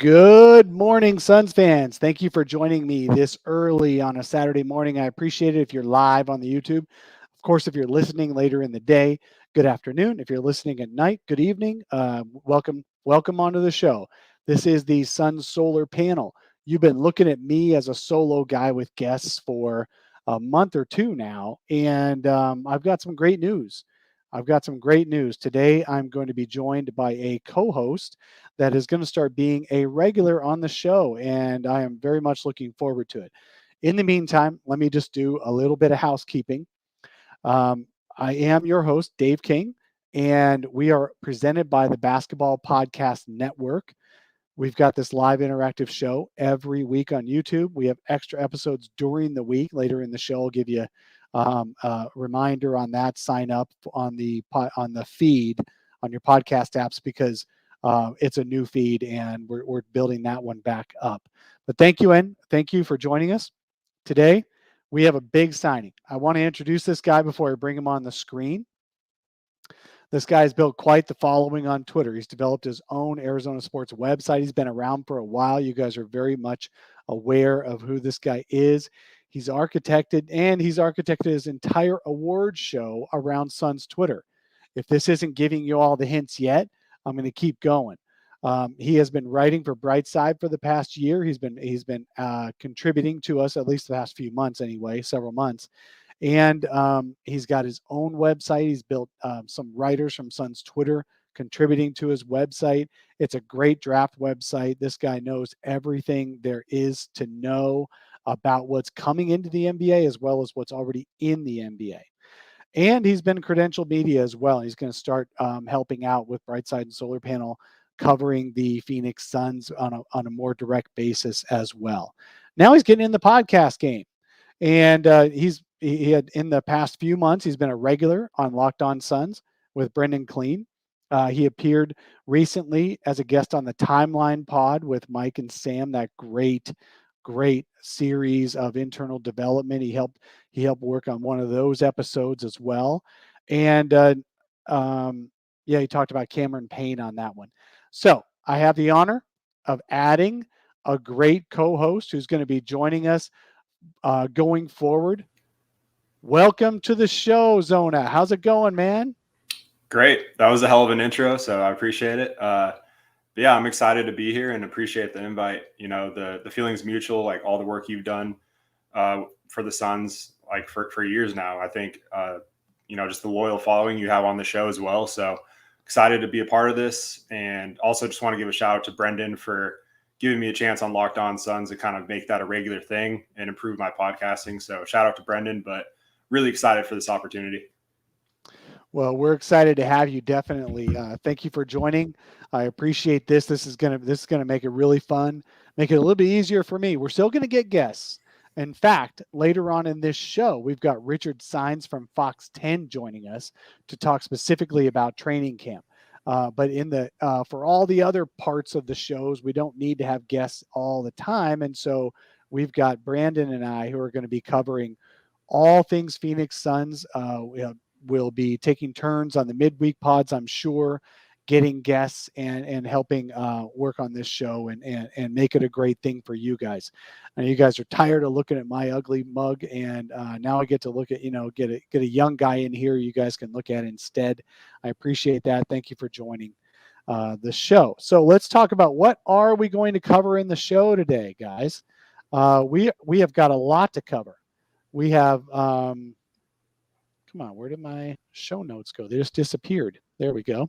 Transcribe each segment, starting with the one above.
Good morning, Suns fans. Thank you for joining me this early on a Saturday morning. I appreciate it if you're live on the YouTube. Of course, if you're listening later in the day, good afternoon. If you're listening at night, good evening. Welcome onto the show. This is the Sun Solar Panel. You've been looking at me as a solo guy with guests for a month or two now, and I've got some great news. Today, I'm going to be joined by a co-host that is going to start being a regular on the show, and I am very much looking forward to it. In the meantime, let me just do a little bit of housekeeping. I am your host, Dave King, and we are presented by the Basketball Podcast Network. We've got this live interactive show every week on YouTube. We have extra episodes during the week. Later in the show, I'll give you a reminder on that. Sign up on the feed on your podcast apps because it's a new feed and we're building that one back up. But thank you for joining us today. We have a big signing. I want to introduce this guy before I bring him on the screen. This guy has built quite the following on Twitter. He's developed his own Arizona sports website. He's been around for a while. You guys are very much aware of who this guy is. He's architected his entire award show around Suns Twitter. If this isn't giving you all the hints yet, I'm going to keep going. He has been writing for Brightside for the past year. He's been contributing to us at least the past few months anyway, several months. And he's got his own website. He's built some writers from Suns Twitter contributing to his website. It's a great draft website. This guy knows everything there is to know about what's coming into the NBA as well as what's already in the NBA. And he's been credentialed media as well. He's going to start helping out with Brightside and Solar Panel, covering the Phoenix Suns on a more direct basis as well. Now he's getting in the podcast game. And he had in the past few months, he's been a regular on Locked On Suns with Brendan Clean. He appeared recently as a guest on the Timeline Pod with Mike and Sam, that great series of internal development. He helped work on one of those episodes as well. And he talked about Cameron Payne on that one. So I have the honor of adding a great co-host who's going to be joining us going forward. Welcome to the show, Zona. How's it going, man? Great. That was a hell of an intro, so I appreciate it. Yeah, I'm excited to be here and appreciate the invite. You know, the feeling's mutual, like all the work you've done for the Suns, like for years now. I think, just the loyal following you have on the show as well. So excited to be a part of this. And also just want to give a shout out to Brendan for giving me a chance on Locked On Suns to kind of make that a regular thing and improve my podcasting. So shout out to Brendan, but really excited for this opportunity. Well, we're excited to have you. Definitely. Thank you for joining. I appreciate this. This is gonna make it really fun, make it a little bit easier for me. We're still gonna get guests. In fact, later on in this show, we've got Richard Sines from Fox 10 joining us to talk specifically about training camp. But for all the other parts of the shows, we don't need to have guests all the time. And so we've got Brandon and I who are going to be covering all things Phoenix Suns. We'll be taking turns on the midweek pods, I'm sure, getting guests and helping work on this show and make it a great thing for you guys. And you guys are tired of looking at my ugly mug, and now I get to look at, get a young guy in here you guys can look at instead. I appreciate that. Thank you for joining the show. So let's talk about what are we going to cover in the show today, guys. We have got a lot to cover. We have come on, where did my show notes go? They just disappeared. There we go.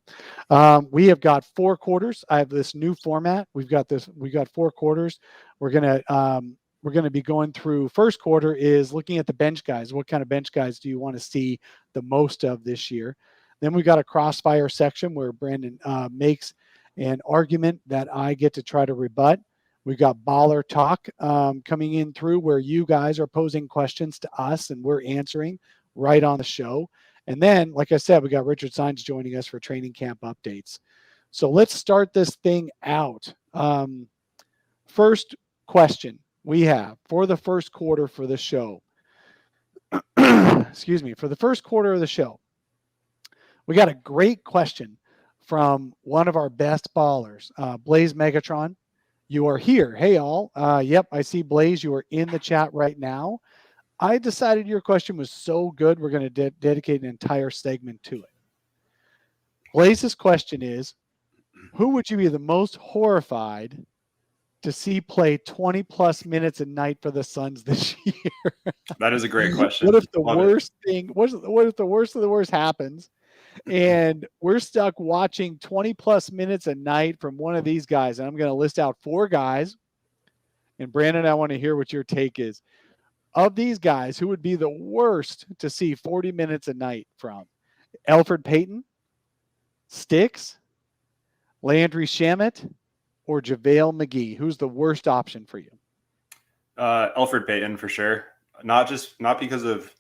We have got 4 quarters. I have this new format. We've got 4 quarters. We're gonna be going through. First quarter is looking at the bench guys. What kind of bench guys do you want to see the most of this year? Then we got a crossfire section where Brandon makes an argument that I get to try to rebut. We've got baller talk coming in through where you guys are posing questions to us and we're answering right on the show. And then, like I said, we got Richard Sines joining us for training camp updates. So let's start this thing out. First question we have for the first quarter for the show. Excuse me. For the first quarter of the show, we got a great question from one of our best ballers, Blaze Megatron. You are here. Hey, all. Yep, I see Blaze. You are in the chat right now. I decided your question was so good, we're going to dedicate an entire segment to it. Blaze's question is, who would you be the most horrified to see play 20 plus minutes a night for the Suns this year? That is a great question. What if the Love worst thing, what if the worst of the worst happens and we're stuck watching 20 plus minutes a night from one of these guys? And I'm going to list out 4 guys. And Brandon, I want to hear what your take is. Of these guys, who would be the worst to see 40 minutes a night from? Elfrid Payton, Sticks, Landry Shamet, or JaVale McGee? Who's the worst option for you? Elfrid Payton for sure. Not because of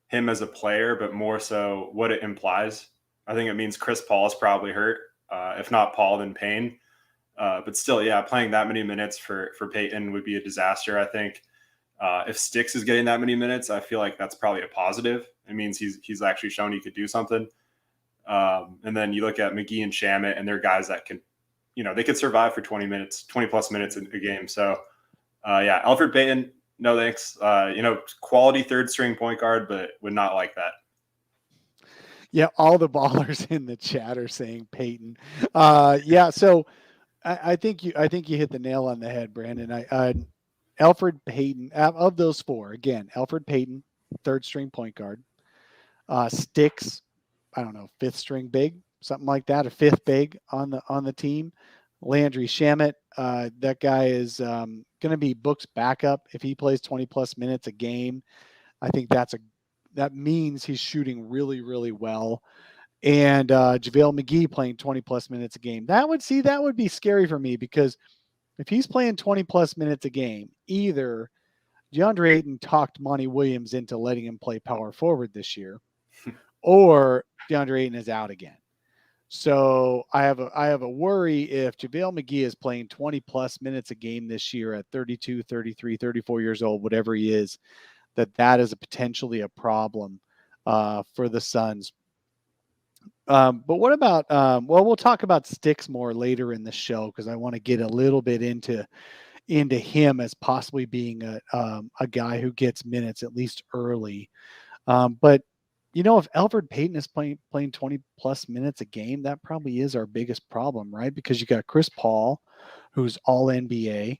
him as a player, but more so what it implies. I think it means Chris Paul is probably hurt. If not Paul, then Payne. But still, yeah, playing that many minutes for Payton would be a disaster, I think. If Sticks is getting that many minutes, I feel like that's probably a positive. It means he's actually shown he could do something. And then you look at McGee and Shamet, and they're guys that can, they could survive for 20 plus minutes a game. So, yeah, Elfrid Payton, no thanks. Quality third string point guard, but would not like that. Yeah, all the ballers in the chat are saying Payton. Yeah, so I think you hit the nail on the head, Brandon. Elfrid Payton, of those 4, again, Elfrid Payton, third string point guard. Sticks, I don't know, 5th string big, something like that, a 5th big on the team. Landry Shamet, that guy is going to be Book's backup if he plays 20 plus minutes a game. I think that means he's shooting really, really well. And JaVale McGee playing 20 plus minutes a game. That would be scary for me, because if he's playing 20 plus minutes a game, either Deandre Ayton talked Monty Williams into letting him play power forward this year, or Deandre Ayton is out again. So I have a worry if JaVale McGee is playing 20 plus minutes a game this year at 32, 33, 34 years old, whatever he is, that is potentially a problem for the Suns. But what about, we'll talk about Sticks more later in the show, because I want to get a little bit into him as possibly being a guy who gets minutes at least early. But if Elfrid Payton is playing 20 plus minutes a game, that probably is our biggest problem, right? Because you got Chris Paul, who's all NBA,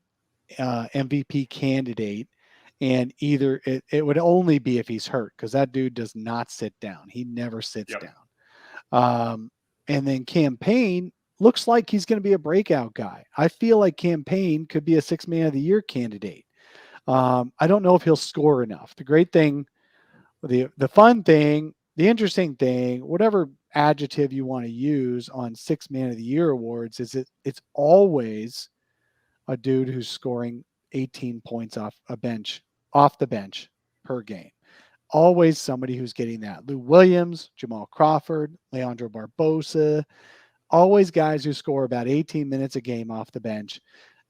MVP candidate, and either it would only be if he's hurt, because that dude does not sit down. He never sits down. And then Cam Payne looks like he's going to be a breakout guy. I feel like Cam Payne could be a 6th man of the year candidate. I don't know if he'll score enough. The great thing, the fun thing, the interesting thing, whatever adjective you want to use on 6th man of the year awards, is it's always a dude who's scoring 18 points off the bench per game. Always somebody who's getting that. Lou Williams, Jamal Crawford, Leandro Barbosa, always guys who score about 18 minutes a game off the bench.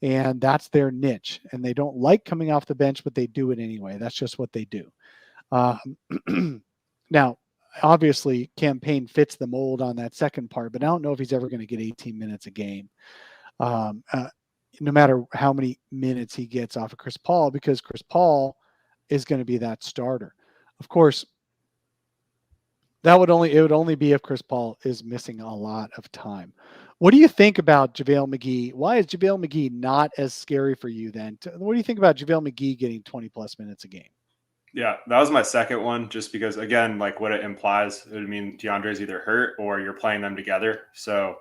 And that's their niche. And they don't like coming off the bench, but they do it anyway. That's just what they do. Now, obviously, Cam Payne fits the mold on that second part, but I don't know if he's ever going to get 18 minutes a game. No matter how many minutes he gets off of Chris Paul, because Chris Paul is going to be that starter. Of course, it would only be if Chris Paul is missing a lot of time. What do you think about JaVale McGee? Why is JaVale McGee not as scary for you then? What do you think about JaVale McGee getting 20 plus minutes a game? Yeah, that was my second one, just because, again, like what it implies, it would mean DeAndre's either hurt or you're playing them together. So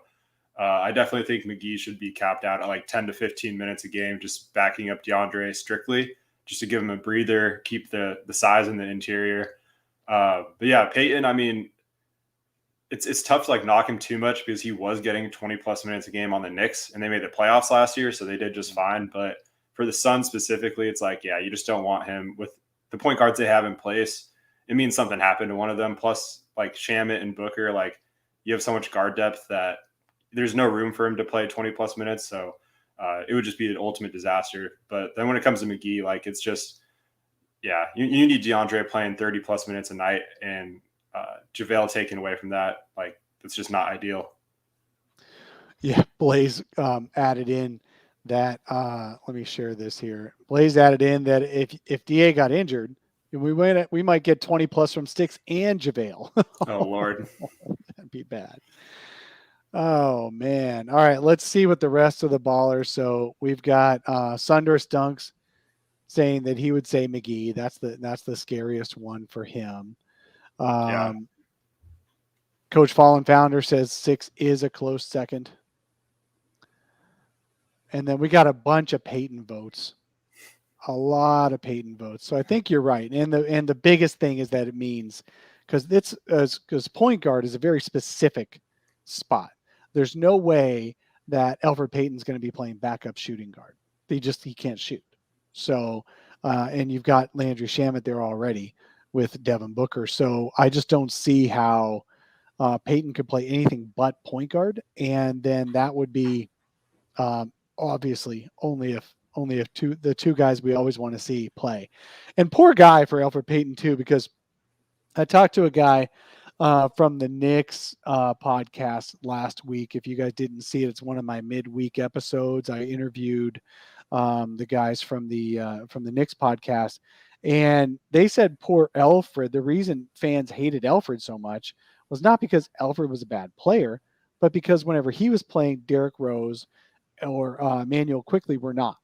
I definitely think McGee should be capped out at like 10 to 15 minutes a game, just backing up DeAndre strictly, just to give him a breather, keep the size in the interior. But yeah, Payton, I mean, it's tough to like knock him too much, because he was getting 20 plus minutes a game on the Knicks, and they made the playoffs last year, so they did just fine. But for the Suns specifically, it's like, yeah, you just don't want him with the point guards they have in place. It means something happened to one of them. Plus, like Shamet and Booker, like you have so much guard depth that there's no room for him to play 20 plus minutes. So it would just be an ultimate disaster. But then when it comes to McGee, like it's just, yeah, you need DeAndre playing 30 plus minutes a night, and JaVale taken away from that. Like it's just not ideal. Yeah, Blaze added in that let me share this here. Blaze added in that if DA got injured, we might get 20 plus from Sticks and JaVale. Oh Lord. That'd be bad. Oh man. All right, let's see what the rest of the ballers. So we've got Sundor Stunks saying that he would say McGee. That's the scariest one for him. Yeah. Coach Fallen Founder says 6 is a close second. And then we got a bunch of Peyton votes. A lot of Peyton votes. So I think you're right. And the biggest thing is that it means because point guard is a very specific spot. There's no way that Elfrid Payton's going to be playing backup shooting guard. He can't shoot. So and you've got Landry Shamet there already with Devin Booker. So I just don't see how Peyton could play anything but point guard. And then that would be obviously only if the two guys we always want to see play. And poor guy for Elfrid Payton too, because I talked to a guy from the Knicks podcast last week. If you guys didn't see it, it's one of my midweek episodes. I interviewed the guys from the Knicks podcast, and they said poor Elfrid. The reason fans hated Elfrid so much was not because Elfrid was a bad player, but because whenever he was playing, Derrick Rose or Manuel Quickly were not.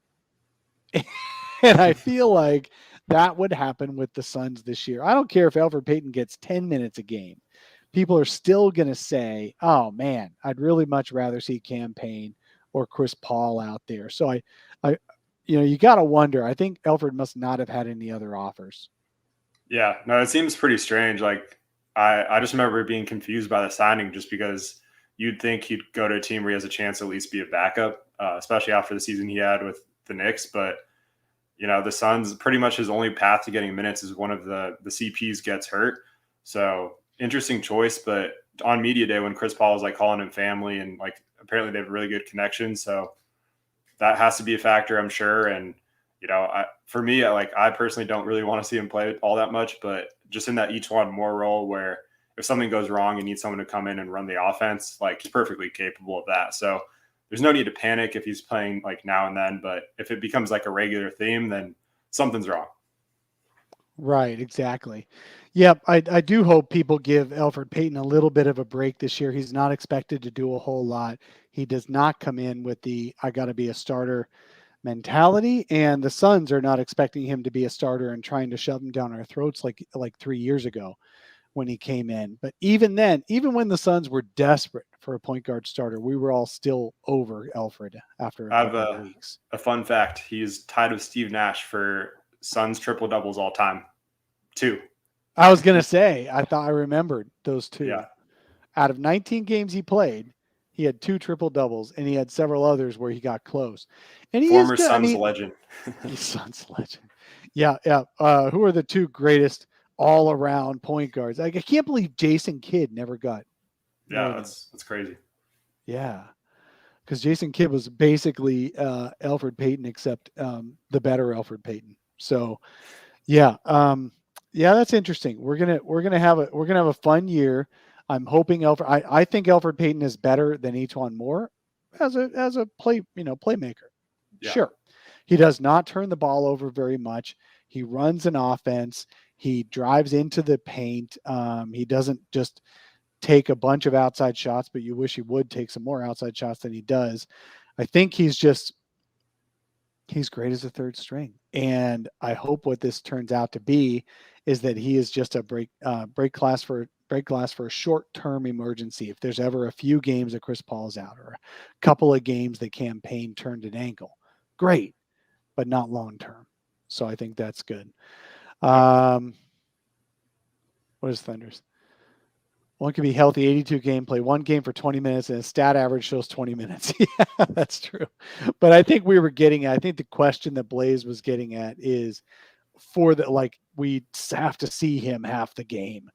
And I feel like that would happen with the Suns this year. I don't care if Elfrid Payton gets 10 minutes a game. People are still going to say, oh, man, I'd really much rather see Cam Payne or Chris Paul out there. So, you got to wonder. I think Elfrid must not have had any other offers. Yeah, no, it seems pretty strange. Like, I just remember being confused by the signing just because you'd think he'd go to a team where he has a chance to at least be a backup, especially after the season he had with the Knicks. But the Suns, pretty much his only path to getting minutes is one of the CPs gets hurt. So interesting choice. But on media day, when Chris Paul was like calling him family, and like apparently they have a really good connection, so that has to be a factor, I'm sure. And for me, I personally don't really want to see him play all that much, but just in that each one more role where if something goes wrong, you need someone to come in and run the offense. Like, he's perfectly capable of that. So there's no need to panic if he's playing like now and then, but if it becomes like a regular theme, then something's wrong. Right, exactly. Yep, I do hope people give Elfrid Payton a little bit of a break this year. He's not expected to do a whole lot. He does not come in with the I got to be a starter mentality, and the Suns are not expecting him to be a starter and trying to shove him down our throats like 3 years ago when he came in. But even then, even when the Suns were desperate for a point guard starter, we were all still over Elfrid after a couple of weeks. A fun fact: he's tied with Steve Nash for Suns triple doubles all time. 2. I was gonna say, I thought I remembered those 2. Yeah. Out of 19 games he played, he had 2 triple doubles, and he had several others where he got close. And he former is good. Suns legend. He's Suns legend. Yeah. Who are the 2 greatest all-around point guards? I can't believe Jason Kidd never got. Yeah, that's crazy. Yeah, because Jason Kidd was basically Elfrid Payton, except the better Elfrid Payton. So, yeah, that's interesting. We're gonna have a fun year. I'm hoping I think Elfrid Payton is better than Etuan Moore as a playmaker. Yeah. Sure, he does not turn the ball over very much. He runs an offense. He drives into the paint. He doesn't just take a bunch of outside shots, but you wish he would take some more outside shots than he does. I think he's great as a third string. And I hope what this turns out to be is that he is just a break glass for a short-term emergency. If there's ever a few games that Chris Paul's out or a couple of games that Cam Payne turned an ankle, great, but not long-term. So I think that's good. What is Thunder's? One can be healthy, 82 gameplay, 1 game for 20 minutes, and a stat average shows 20 minutes. Yeah, that's true. But I think the question that Blaze was getting at is we have to see him half the game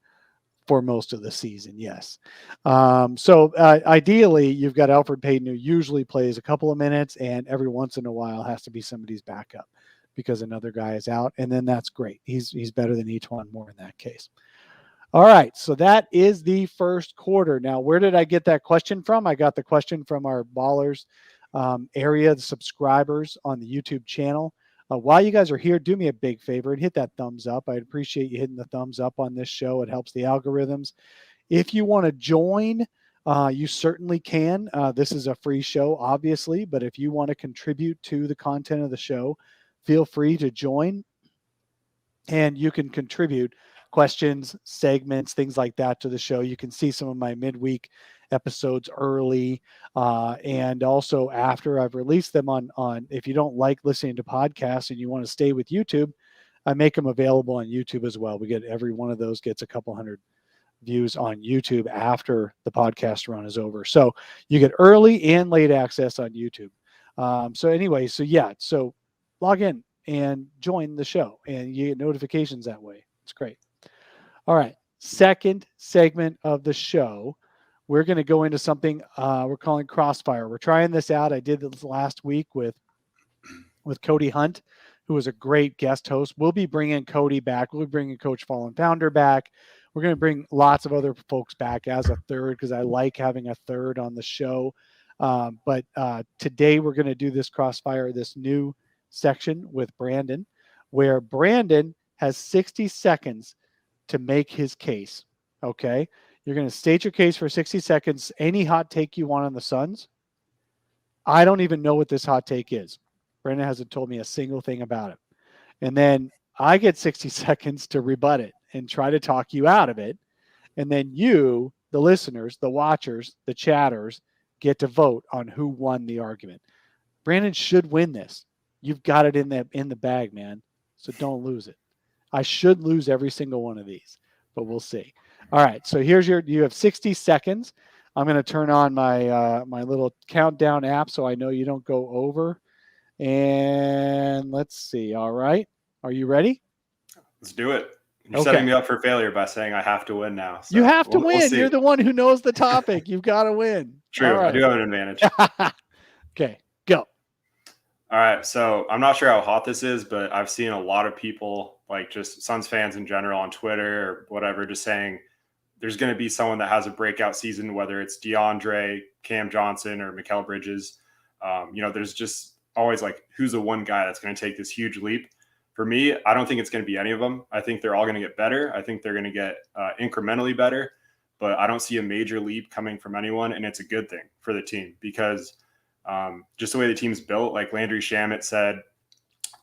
for most of the season. Yes. So ideally, you've got Elfrid Payton, who usually plays a couple of minutes and every once in a while has to be somebody's backup because another guy is out. And then that's great. He's better than Etuan Moore in that case. All right, so that is the first quarter. Now, where did I get that question from? I got the question from our ballers area, the subscribers on the YouTube channel. While you guys are here, do me a big favor and hit that thumbs up. I'd appreciate you hitting the thumbs up on this show. It helps the algorithms. If you want to join, you certainly can. This is a free show, obviously, but if you want to contribute to the content of the show, feel free to join. And you can contribute questions, segments, things like that to the show. You can see some of my midweek episodes early, and also after I've released them on if you don't like listening to podcasts and you want to stay with YouTube, I make them available on YouTube as well. We get every one of those gets a couple hundred views on YouTube after the podcast run is over. So you get early and late access on YouTube. So log in and join the show and you get notifications that way. It's great. All right. Second segment of the show, we're going to go into something we're calling Crossfire. We're trying this out. I did this last week with Cody Hunt, who was a great guest host. We'll be bringing Cody back. We'll be bringing Coach Fallen Founder back. We're going to bring lots of other folks back as a third because I like having a third on the show. But today we're going to do this Crossfire, this new section with Brandon, where Brandon has 60 seconds to make his case. Okay. You're going to state your case for 60 seconds. Any hot take you want on the Suns. I don't even know what this hot take is. Brandon hasn't told me a single thing about it. And then I get 60 seconds to rebut it and try to talk you out of it. And then you, the listeners, the watchers, the chatters, get to vote on who won the argument. Brandon should win this. You've got it in the bag, man. So don't lose it. I should lose every single one of these, but we'll see. All right. So you have 60 seconds. I'm going to turn on my my little countdown app so I know you don't go over. And let's see. All right. Are you ready? Let's do it. You're setting me up for failure by saying I have to win now. So you have to win. We'll You're the one who knows the topic. You've got to win. True. Right. I do have an advantage. Okay, go. All right. So I'm not sure how hot this is, but I've seen a lot of people, like just Suns fans in general on Twitter or whatever, just saying there's going to be someone that has a breakout season, whether it's Deandre, Cam Johnson, or Mikal Bridges. There's just always like, who's the one guy that's going to take this huge leap? For me, I don't think it's going to be any of them. I think they're all going to get better. I think they're going to get incrementally better, but I don't see a major leap coming from anyone. And it's a good thing for the team because just the way the team's built, like Landry Shamet said,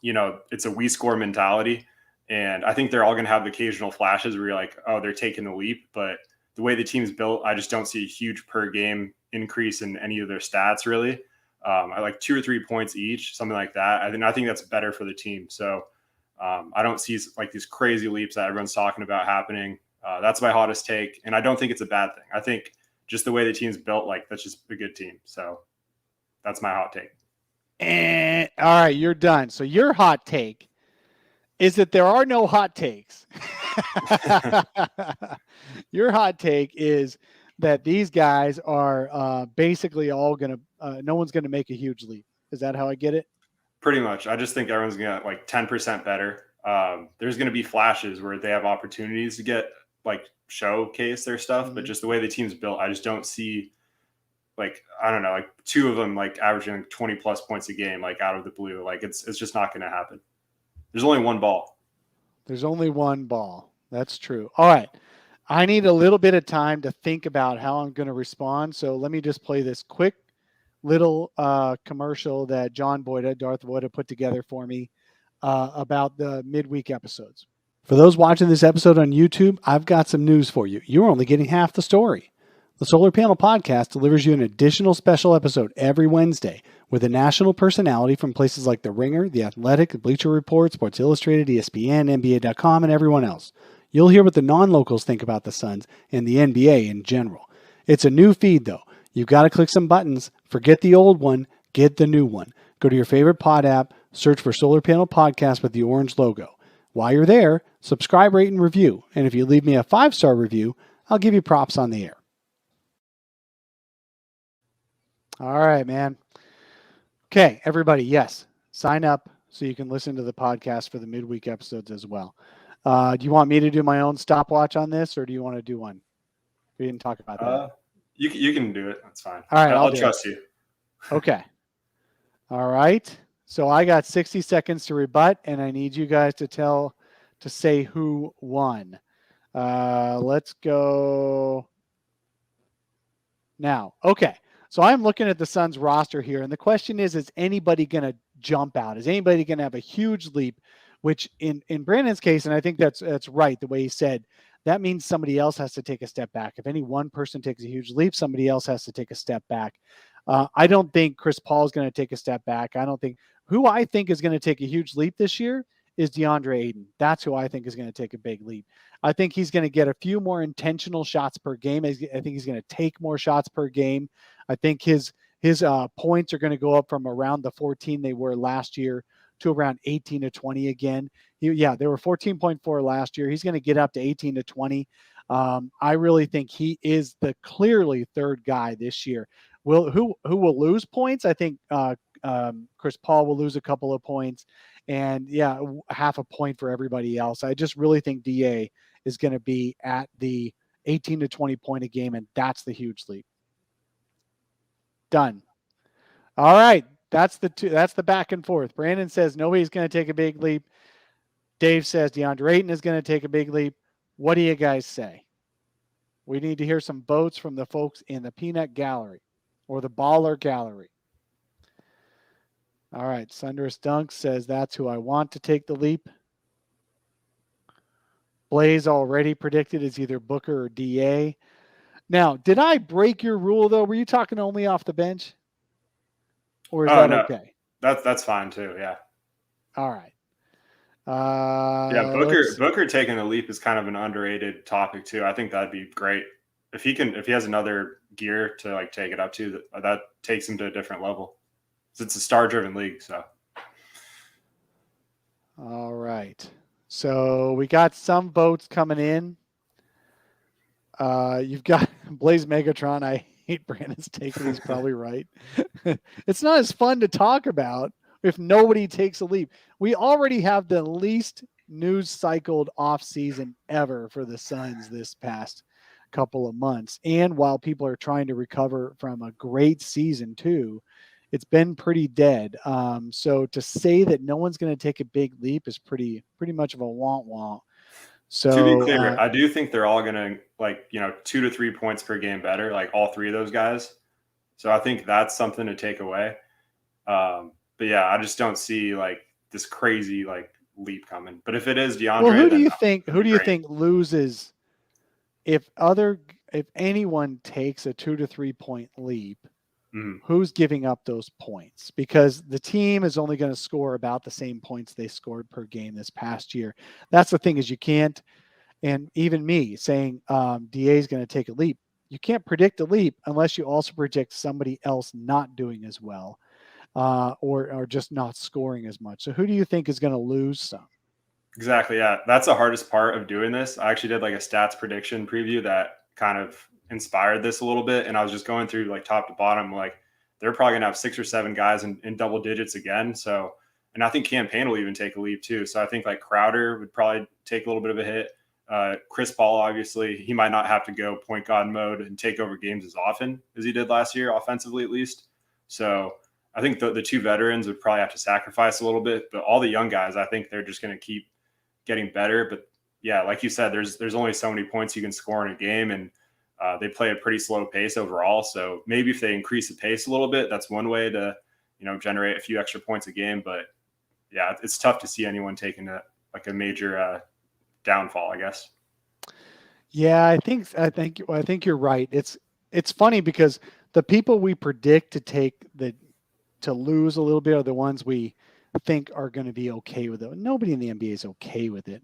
it's a we score mentality. And I think they're all going to have occasional flashes where you're like, oh, they're taking the leap. But the way the team's built, I just don't see a huge per game increase in any of their stats, really. I like 2 or 3 points each, something like that. I think that's better for the team. So I don't see like these crazy leaps that everyone's talking about happening. That's my hottest take. And I don't think it's a bad thing. I think just the way the team's built, like that's just a good team. So that's my hot take. And all right, you're done. So your hot take is that there are no hot takes. Your hot take is that these guys are basically all going to, no one's going to make a huge leap. Is that how I get it? Pretty much. I just think everyone's going to get like 10% better. There's going to be flashes where they have opportunities to get like showcase their stuff, but just the way the team's built, I just don't see like, I don't know, like 2 of them like averaging 20 plus points a game, like out of the blue. Like it's just not going to happen. There's only one ball. There's only one ball. That's true. All right. I need a little bit of time to think about how I'm going to respond. So let me just play this quick little commercial that Darth Voida put together for me about the midweek episodes. For those watching this episode on YouTube, I've got some news for you. You're only getting half the story. The Solar Panel Podcast delivers you an additional special episode every Wednesday with a national personality from places like The Ringer, The Athletic, Bleacher Report, Sports Illustrated, ESPN, NBA.com, and everyone else. You'll hear what the non-locals think about the Suns and the NBA in general. It's a new feed, though. You've got to click some buttons. Forget the old one. Get the new one. Go to your favorite pod app. Search for Solar Panel Podcast with the orange logo. While you're there, subscribe, rate, and review. And if you leave me a 5-star review, I'll give you props on the air. All right, man. Okay, everybody, yes. Sign up so you can listen to the podcast for the midweek episodes as well. Do you want me to do my own stopwatch on this, or do you want to do one? We didn't talk about that. You can do it. That's fine. All right, I'll trust you. Okay. All right. So I got 60 seconds to rebut, and I need you guys to say who won. Let's go now. Okay. So I'm looking at the Suns roster here, and the question is anybody going to jump out? Is anybody going to have a huge leap? Which in Brandon's case, and I think that's right, the way he said, that means somebody else has to take a step back. If any one person takes a huge leap, somebody else has to take a step back. I don't think Chris Paul is going to take a step back. Who I think is going to take a huge leap this year is Deandre Ayton. That's who I think is going to take a big leap. I think he's going to get a few more intentional shots per game. I think he's going to take more shots per game. I think his points are going to go up from around the 14 they were last year to around 18 to 20 again. They were 14.4 last year. He's going to get up to 18 to 20. I really think he is the clearly third guy this year. Who will lose points? I think Chris Paul will lose a couple of points, and half a point for everybody else. I just really think DA is going to be at the 18 to 20 point a game, and that's the huge leap. Done. All right. That's the back and forth. Brandon says nobody's going to take a big leap. Dave says Deandre Ayton is going to take a big leap. What do you guys say? We need to hear some votes from the folks in the Peanut Gallery or the Baller Gallery. All right. Sunderous Dunk says that's who I want to take the leap. Blaze already predicted is either Booker or DA. Now, did I break your rule, though? Were you talking only off the bench? Or is that no. okay? That's fine, too, yeah. All right. Booker taking a leap is kind of an underrated topic, too. I think that'd be great. If he has another gear to like take it up to, that takes him to a different level. It's a star-driven league, so. All right. So we got some votes coming in. You've got Blaze Megatron. I hate Brandon's take. He's probably right. It's not as fun to talk about if nobody takes a leap. We already have the least news cycled off season ever for the Suns this past couple of months. And while people are trying to recover from a great season too, it's been pretty dead. So to say that no one's going to take a big leap is pretty much of a womp. So to be clear, I do think they're all going to 2 to 3 points per game better, like all three of those guys. So I think that's something to take away. But yeah, I just don't see like this crazy like leap coming. But if it is DeAndre, well, who do you think loses if anyone takes a 2 to 3 point leap? Mm-hmm. Who's giving up those points? Because the team is only going to score about the same points they scored per game this past year. That's the thing, is you can't, and even me saying DA is going to take a leap, you can't predict a leap unless you also predict somebody else not doing as well or just not scoring as much. So who do you think is going to lose some? Exactly, yeah. That's the hardest part of doing this. I actually did like a stats prediction preview that kind of inspired this a little bit, and I was just going through like top to bottom, like they're probably gonna have 6 or 7 guys in double digits again. So, and I think Cam Payne will even take a leap too. So I think like Crowder would probably take a little bit of a hit. Chris Paul, obviously, he might not have to go point guard mode and take over games as often as he did last year, offensively at least. So I think the two veterans would probably have to sacrifice a little bit, but all the young guys, I think they're just going to keep getting better. But yeah, like you said, there's only so many points you can score in a game, and they play a pretty slow pace overall. So maybe if they increase the pace a little bit, that's one way to, generate a few extra points a game. But yeah, it's tough to see anyone taking a major downfall, I guess. Yeah, I think you're right. It's funny because the people we predict to lose a little bit are the ones we think are going to be okay with it. Nobody in the NBA is okay with it.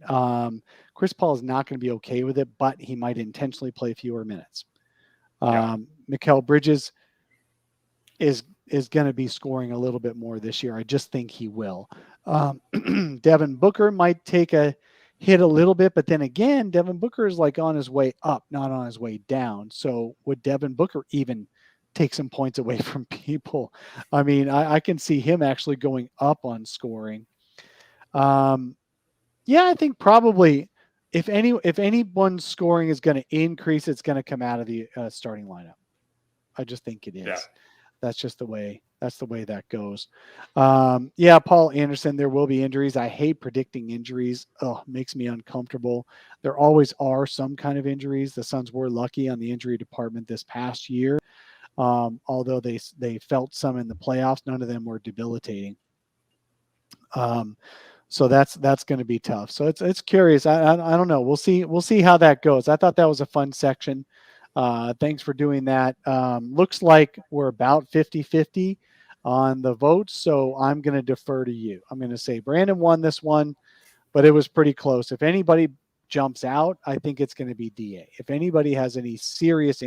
Chris Paul is not going to be okay with it, but he might intentionally play fewer minutes. Mikal Bridges is going to be scoring a little bit more this year. I just think he will. Devin Booker might take a hit a little bit, but then again, Devin Booker is like on his way up, not on his way down. So would Devin Booker even take some points away from people? I mean, I can see him actually going up on scoring. I think probably if anyone's scoring is going to increase, it's going to come out of the starting lineup. I just think it is. That's just the way. That's the way that goes. Yeah, Paul Anderson, there will be injuries. I hate predicting injuries. Oh, makes me uncomfortable. There always are some kind of injuries. The Suns were lucky on the injury department this past year. Although they felt some in the playoffs, none of them were debilitating. So that's going to be tough. So it's curious. I don't know. We'll see how that goes. I thought that was a fun section. Thanks for doing that. Looks like we're about 50-50 on the votes. So I'm going to defer to you. I'm going to say Brandon won this one, but it was pretty close. If anybody jumps out, I think it's going to be DA. If anybody has any serious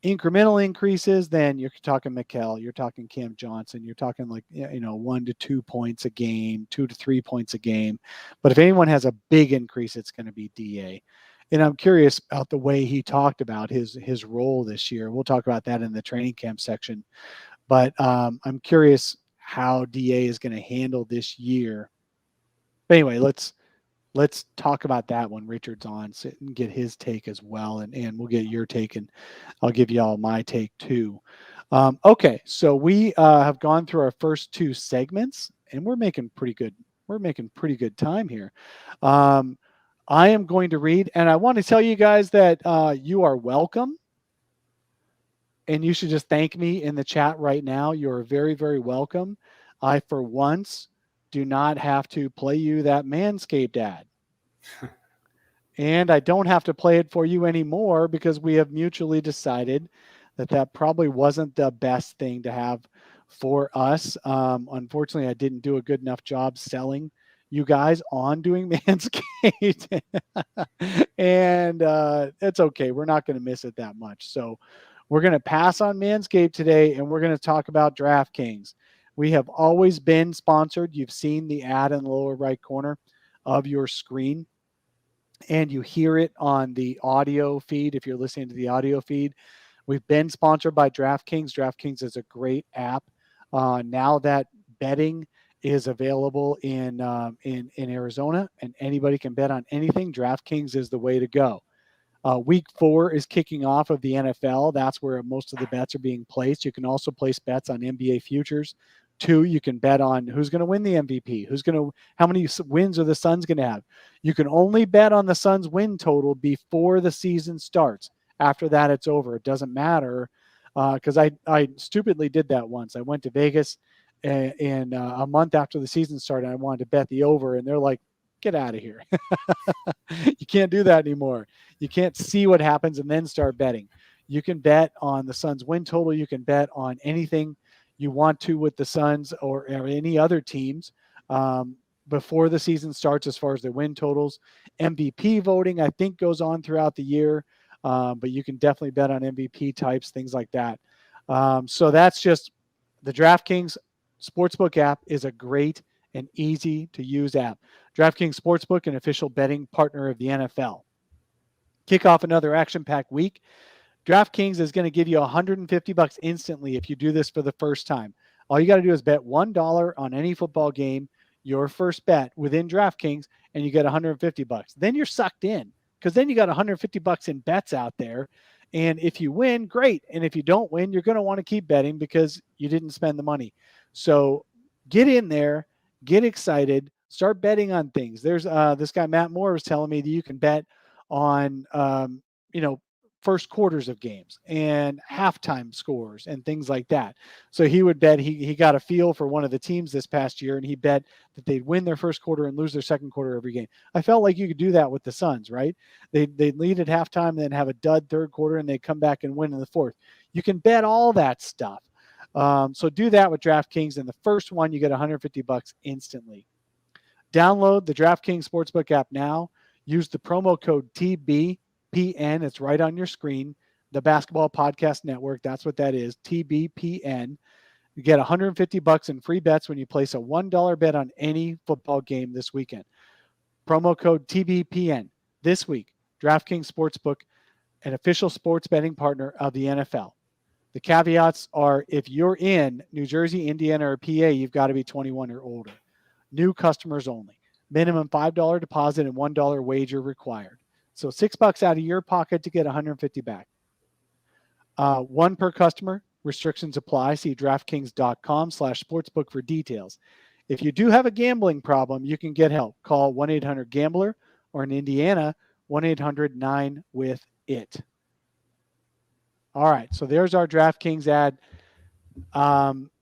incremental increases, then you're talking Mikal, you're talking Cam Johnson, you're talking like 1 to 2 points a game, 2 to 3 points a game. But if anyone has a big increase, it's going to be DA. And I'm curious about the way he talked about his role this year. We'll talk about that in the training camp section. But I'm curious how DA is going to handle this year. But anyway, let's talk about that when Richard's on, sit and get his take as well. And we'll get your take, and I'll give you all my take too. Okay, so we have gone through our first two segments, and we're making pretty good time here. I am going to read, and I want to tell you guys that you are welcome, and you should just thank me in the chat right now. You're very, very welcome. I, for once, do not have to play you that Manscaped ad. And I don't have to play it for you anymore because we have mutually decided that probably wasn't the best thing to have for us. Unfortunately, I didn't do a good enough job selling you guys on doing Manscaped. And it's okay. We're not going to miss it that much. So we're going to pass on Manscaped today, and we're going to talk about DraftKings. We have always been sponsored. You've seen the ad in the lower right corner of your screen, and you hear it on the audio feed if you're listening to the audio feed. We've been sponsored by DraftKings. DraftKings is a great app. Now that betting is available in Arizona, and anybody can bet on anything, DraftKings is the way to go. Week 4 is kicking off of the NFL. That's where most of the bets are being placed. You can also place bets on NBA futures. 2, you can bet on who's going to win the MVP, how many wins are the Suns going to have. You can only bet on the Suns win total before the season starts. After that, it's over. It doesn't matter, because I stupidly did that once. I went to Vegas and a month after the season started, I wanted to bet the over, and they're like, get out of here. You can't do that anymore. You can't see what happens and then start betting. You can bet on the Suns win total. You can bet on anything you want to with the Suns or any other teams before the season starts as far as their win totals. MVP voting, I think, goes on throughout the year, but you can definitely bet on MVP types, things like that. So that's just the DraftKings Sportsbook app is a great and easy to use app. DraftKings Sportsbook, an official betting partner of the NFL. Kick off another action-packed week. DraftKings is going to give you $150 instantly if you do this for the first time. All you got to do is bet $1 on any football game, your first bet within DraftKings, and you get $150. Then you're sucked in, because then you got $150 in bets out there. And if you win, great. And if you don't win, you're going to want to keep betting because you didn't spend the money. So get in there, get excited, start betting on things. There's this guy, Matt Moore, was telling me that you can bet on, first quarters of games and halftime scores and things like that. So he would bet, he got a feel for one of the teams this past year, and he bet that they'd win their first quarter and lose their second quarter every game. I felt like you could do that with the Suns, right? They'd lead at halftime, then have a dud third quarter, and they come back and win in the fourth. You can bet all that stuff. So do that with DraftKings, and the first one, you get $150 instantly. Download the DraftKings Sportsbook app now. Use the promo code TBPN. It's right on your screen. The Basketball Podcast Network. That's what that is. TBPN. You get $150 in free bets when you place a $1 bet on any football game this weekend. Promo code TBPN this week. DraftKings Sportsbook, an official sports betting partner of the NFL. The caveats are, if you're in New Jersey, Indiana, or PA, you've got to be 21 or older. New customers only. Minimum $5 deposit and $1 wager required. So $6 out of your pocket to get $150 back. One per customer. Restrictions apply. See DraftKings.com/sportsbook for details. If you do have a gambling problem, you can get help. Call 1-800-GAMBLER or in Indiana, 1-800-9-WITH-IT. All right, so there's our DraftKings ad.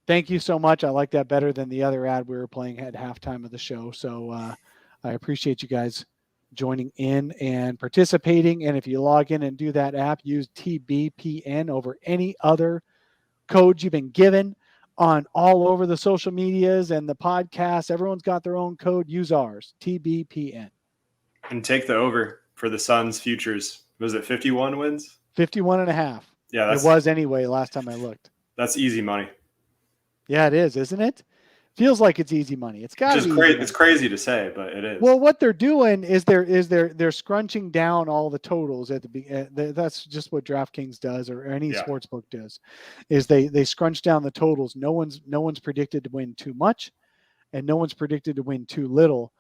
Thank you so much. I like that better than the other ad we were playing at halftime of the show. So I appreciate you guys joining in and participating. And if you log in and do that app, use TBPN over any other codes you've been given on all over the social medias and the podcasts. Everyone's got their own code. Use ours, TBPN. And take the over for the Suns futures. Was it 51 wins? 51.5. Yeah, it was anyway last time I looked. That's easy money. Yeah, it is, isn't it? Feels like it's easy money. It's got to be. It's crazy to say, but it is. Well, what they're doing is they're scrunching down all the totals at the beginning. That's just what DraftKings does, or any sportsbook does, is they scrunch down the totals. No one's predicted to win too much, and no one's predicted to win too little.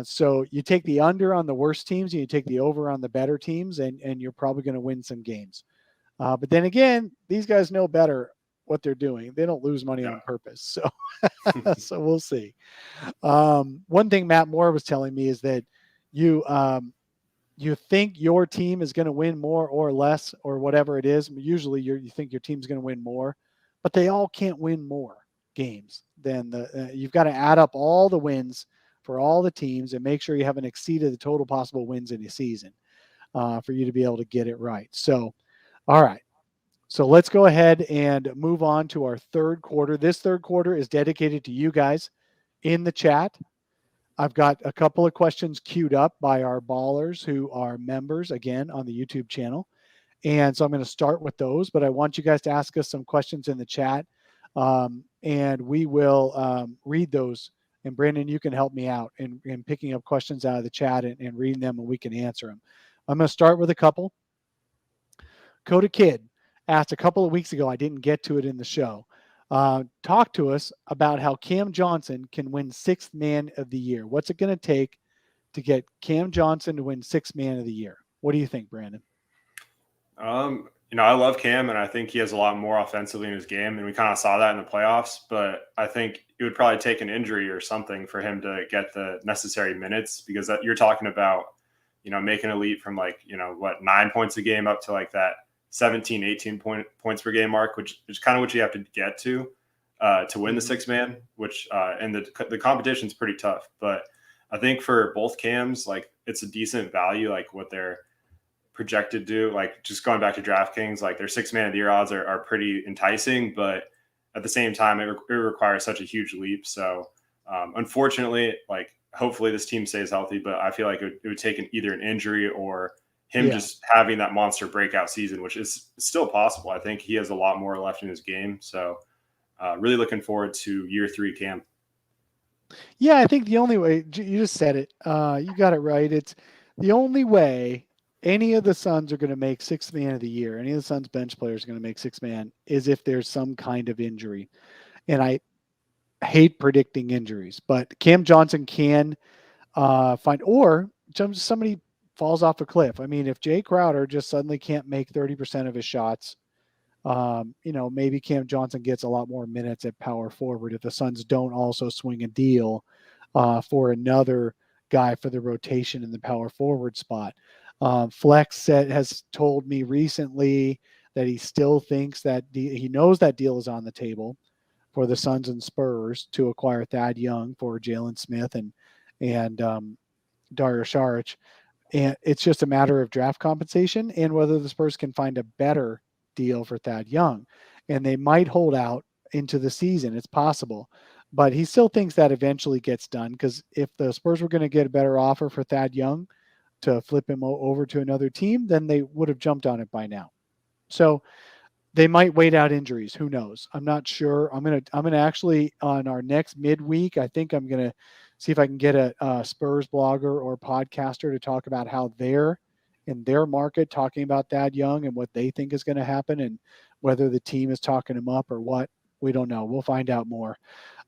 So you take the under on the worst teams, and you take the over on the better teams, and you're probably going to win some games. But then again, these guys know better what they're doing. They don't lose money on purpose. So, so we'll see. One thing Matt Moore was telling me is that you think your team is going to win more or less or whatever it is. Usually you think your team's going to win more, but they all can't win more games than you've got to add up all the wins for all the teams and make sure you haven't exceeded the total possible wins in a season for you to be able to get it right. So, all right. So let's go ahead and move on to our third quarter. This third quarter is dedicated to you guys in the chat. I've got a couple of questions queued up by our ballers who are members, again, on the YouTube channel. And so I'm going to start with those, but I want you guys to ask us some questions in the chat. And we will read those. And Brandon, you can help me out in picking up questions out of the chat and reading them, and we can answer them. I'm going to start with a couple. Coda Kid asked a couple of weeks ago, I didn't get to it in the show. Talk to us about how Cam Johnson can win Sixth Man of the Year. What's it going to take to get Cam Johnson to win Sixth Man of the Year? What do you think, Brandon? I love Cam, and I think he has a lot more offensively in his game, and we kind of saw that in the playoffs. But I think it would probably take an injury or something for him to get the necessary minutes, because you're talking about, making a leap from 9 points a game up to that 17, 18 points per game mark, which is kind of what you have to get to win the Sixth Man, which and the competition is pretty tough. But I think for both Cams, it's a decent value, what they're projected to do. Just going back to DraftKings, their Sixth Man of the Year odds are pretty enticing, but at the same time, it requires such a huge leap. So unfortunately, hopefully this team stays healthy, but I feel like it would take either an injury or him just having that monster breakout season, which is still possible. I think he has a lot more left in his game. So really looking forward to year 3 Cam. Yeah, I think the only way, you just said it, you got it right. It's the only way any of the Suns are going to make Sixth Man of the Year, any of the Suns bench players are going to make Sixth Man, is if there's some kind of injury. And I hate predicting injuries, but Cam Johnson can find, or somebody falls off a cliff. I mean, if Jay Crowder just suddenly can't make 30% of his shots, maybe Cam Johnson gets a lot more minutes at power forward if the Suns don't also swing a deal for another guy for the rotation in the power forward spot. Flex has told me recently that he still thinks that he knows that deal is on the table for the Suns and Spurs to acquire Thad Young for Jalen Smith and Dario Saric. And it's just a matter of draft compensation and whether the Spurs can find a better deal for Thad Young. And they might hold out into the season. It's possible. But he still thinks that eventually gets done, because if the Spurs were going to get a better offer for Thad Young to flip him over to another team, then they would have jumped on it by now. So they might wait out injuries. Who knows? I'm not sure. I'm gonna actually, on our next midweek, I think I'm gonna see if I can get a Spurs blogger or podcaster to talk about how they're in their market talking about Thad Young and what they think is going to happen, and whether the team is talking him up or what. We don't know. We'll find out more.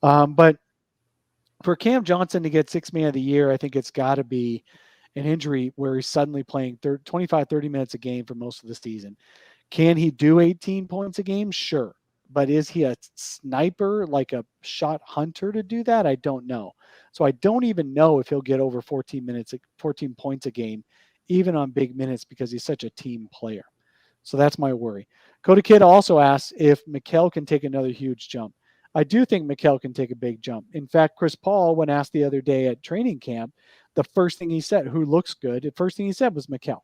But for Cam Johnson to get Sixth Man of the Year, I think it's got to be an injury where he's suddenly playing 25, 30 minutes a game for most of the season. Can he do 18 points a game? Sure. But is he a sniper, like a shot hunter to do that? I don't know. So I don't even know if he'll get over 14 points a game, even on big minutes, because he's such a team player. So that's my worry. Coda Kid also asks if Mikal can take another huge jump. I do think Mikal can take a big jump. In fact, Chris Paul, when asked the other day at training camp, the first thing he said, who looks good, the first thing he said was Mikal.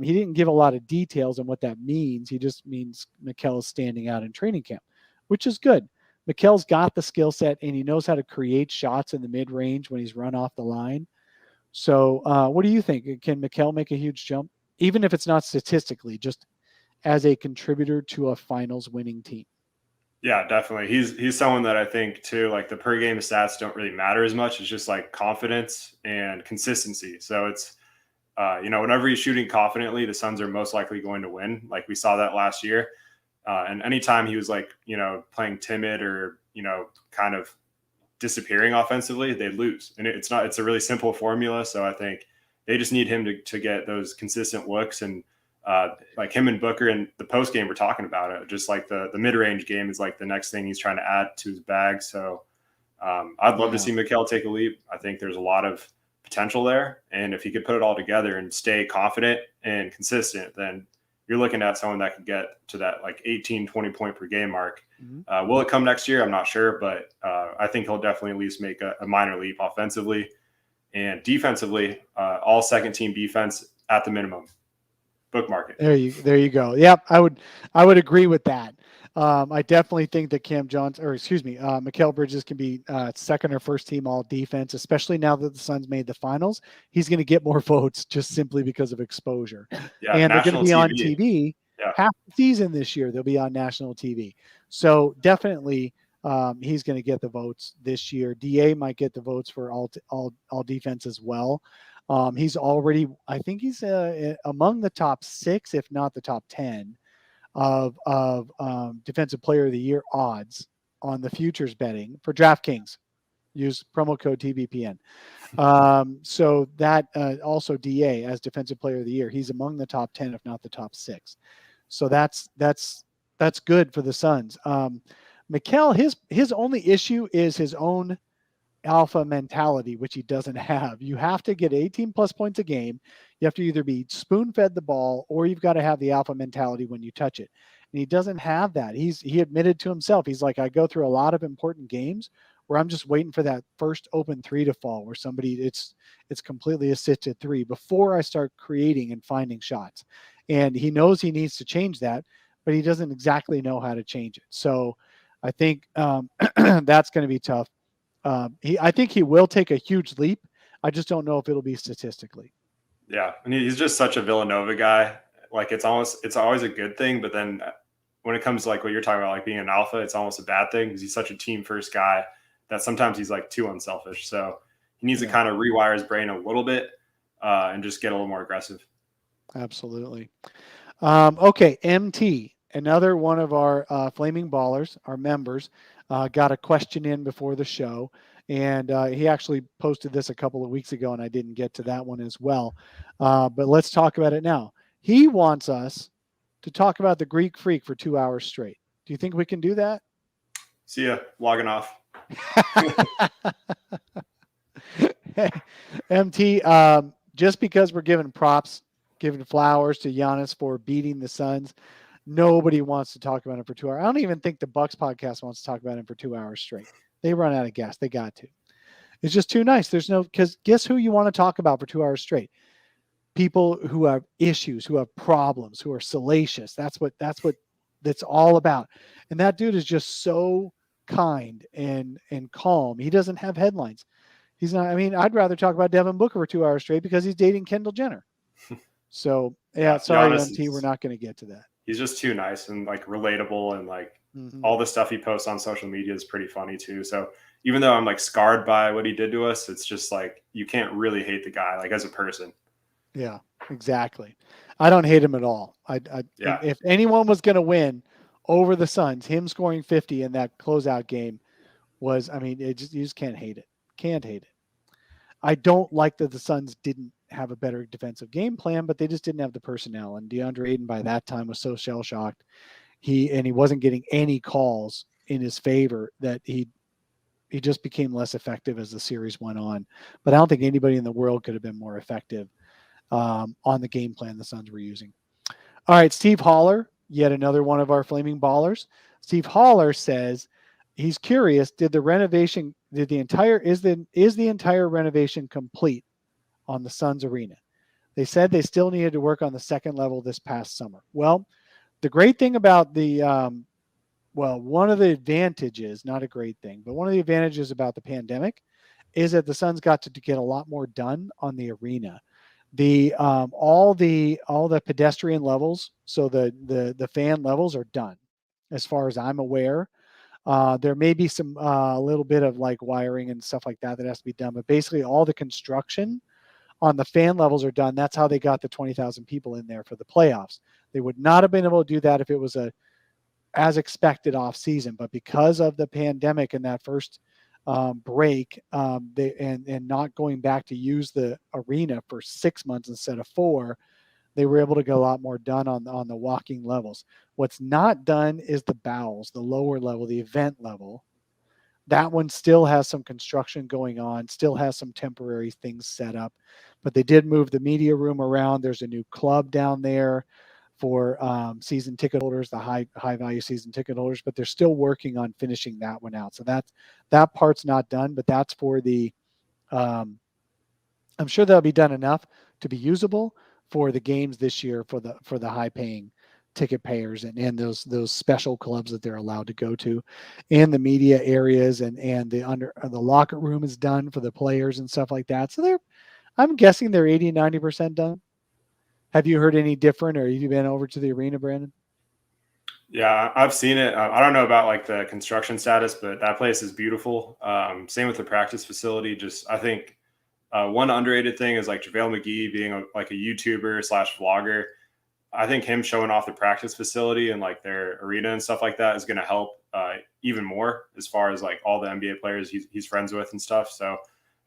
He didn't give a lot of details on what that means. He just means Mikal is standing out in training camp, which is good. Mikal's got the skill set, and he knows how to create shots in the mid-range when he's run off the line. So what do you think? Can Mikal make a huge jump, even if it's not statistically, just as a contributor to a finals winning team? Yeah, definitely. He's someone that I think too, like the per game stats don't really matter as much. It's just like confidence and consistency. So it's, whenever he's shooting confidently, the Suns are most likely going to win. Like we saw that last year. And anytime he was like, playing timid or, kind of disappearing offensively, they lose. And it's a really simple formula. So I think they just need him to get those consistent looks, and like him and Booker in the post game, we're talking about it. Just like the mid-range game is like the next thing he's trying to add to his bag. So I'd love to see Mikal take a leap. I think there's a lot of potential there. And if he could put it all together and stay confident and consistent, then you're looking at someone that could get to that like 18, 20 point per game mark. Mm-hmm. Will it come next year? I'm not sure, but I think he'll definitely at least make a minor leap offensively and defensively. All second team defense at the minimum. Bookmark it. There you go. Yep, I would agree with that. I definitely think that Mikal Bridges can be second or first team all defense, especially now that the Suns made the finals. He's going to get more votes just simply because of exposure. Yeah, and they're going to be on TV half the season this year. They'll be on national TV. So definitely he's going to get the votes this year. DA might get the votes for all defense as well. He's already, I think he's among the top 6, if not the top 10 of defensive player of the year odds on the futures betting for DraftKings. Use promo code TBPN. So that also DA as defensive player of the year. He's among the top 10, if not the top 6. So that's good for the Suns. Mikal, his only issue is his own alpha mentality, which he doesn't have. You have to get 18 plus points a game. You have to either be spoon-fed the ball, or you've got to have the alpha mentality when you touch it. And he doesn't have that. He admitted to himself, he's like, I go through a lot of important games where I'm just waiting for that first open three to fall, where it's completely assisted three before I start creating and finding shots. And he knows he needs to change that, but he doesn't exactly know how to change it. So I think that's going to be tough. I think he will take a huge leap. I just don't know if it'll be statistically. Yeah, and he's just such a Villanova guy. Like it's always a good thing, but then when it comes to like what you're talking about, like being an alpha, it's almost a bad thing because he's such a team first guy that sometimes he's like too unselfish. So he needs to kind of rewire his brain a little bit and just get a little more aggressive. Absolutely. Okay, MT, another one of our Flaming Ballers, our members, got a question in before the show, and he actually posted this a couple of weeks ago, and I didn't get to that one as well. But let's talk about it now. He wants us to talk about the Greek Freak for 2 hours straight. Do you think we can do that? See ya. Logging off. MT, just because we're giving props, giving flowers to Giannis for beating the Suns, nobody wants to talk about it for 2 hours. I don't even think the Bucks podcast wants to talk about it for 2 hours straight. They run out of gas. They got to. It's just too nice. Because guess who you want to talk about for 2 hours straight? People who have issues, who have problems, who are salacious. That's what that's all about. And that dude is just so kind and calm. He doesn't have headlines. He's not. I mean, I'd rather talk about Devin Booker for 2 hours straight because he's dating Kendall Jenner. So yeah, sorry, MT, we're not going to get to that. He's just too nice and like relatable, and like all the stuff he posts on social media is pretty funny too. So even though I'm like scarred by what he did to us, it's just like you can't really hate the guy like as a person. Yeah, exactly. I don't hate him at all. If anyone was going to win over the Suns, him scoring 50 in that closeout game was, I mean, you just can't hate it. Can't hate it. I don't like that the Suns didn't have a better defensive game plan, but they just didn't have the personnel. And Deandre Ayton by that time was so shell shocked. He wasn't getting any calls in his favor that he just became less effective as the series went on. But I don't think anybody in the world could have been more effective on the game plan the Suns were using. All right, Steve Haller, yet another one of our flaming ballers. Steve Haller says he's curious: is the entire renovation complete on the Suns arena? They said they still needed to work on the second level this past summer. Well, the great thing about one of the advantages, not a great thing, but one of the advantages about the pandemic is that the Suns got to get a lot more done on the arena. All the pedestrian levels, so the fan levels are done, as far as I'm aware. There may be some a little bit of like wiring and stuff like that has to be done, but basically all the construction on the fan levels are done. That's how they got the 20,000 people in there for the playoffs. They would not have been able to do that if it was as expected off season, but because of the pandemic and that first break, and not going back to use the arena for 6 months instead of 4, they were able to get a lot more done on the walking levels. What's not done is the bowels, the lower level, the event level. That one still has some construction going on, still has some temporary things set up, but they did move the media room around. There's a new club down there for season ticket holders, the high value season ticket holders, but they're still working on finishing that one out. So that part's not done, but that's for the, I'm sure that'll be done enough to be usable for the games this year for the high paying ticket payers and those special clubs that they're allowed to go to, and the media areas and the locker room is done for the players and stuff like that. So I'm guessing they're 80-90% done. Have you heard any different, or have you been over to the arena, Brandon? Yeah, I've seen it. I don't know about like the construction status, but that place is beautiful. Same with the practice facility. Just, I think one underrated thing is like JaVale McGee being a YouTuber / vlogger. I think him showing off the practice facility and like their arena and stuff like that is going to help even more as far as like all the NBA players he's friends with and stuff. So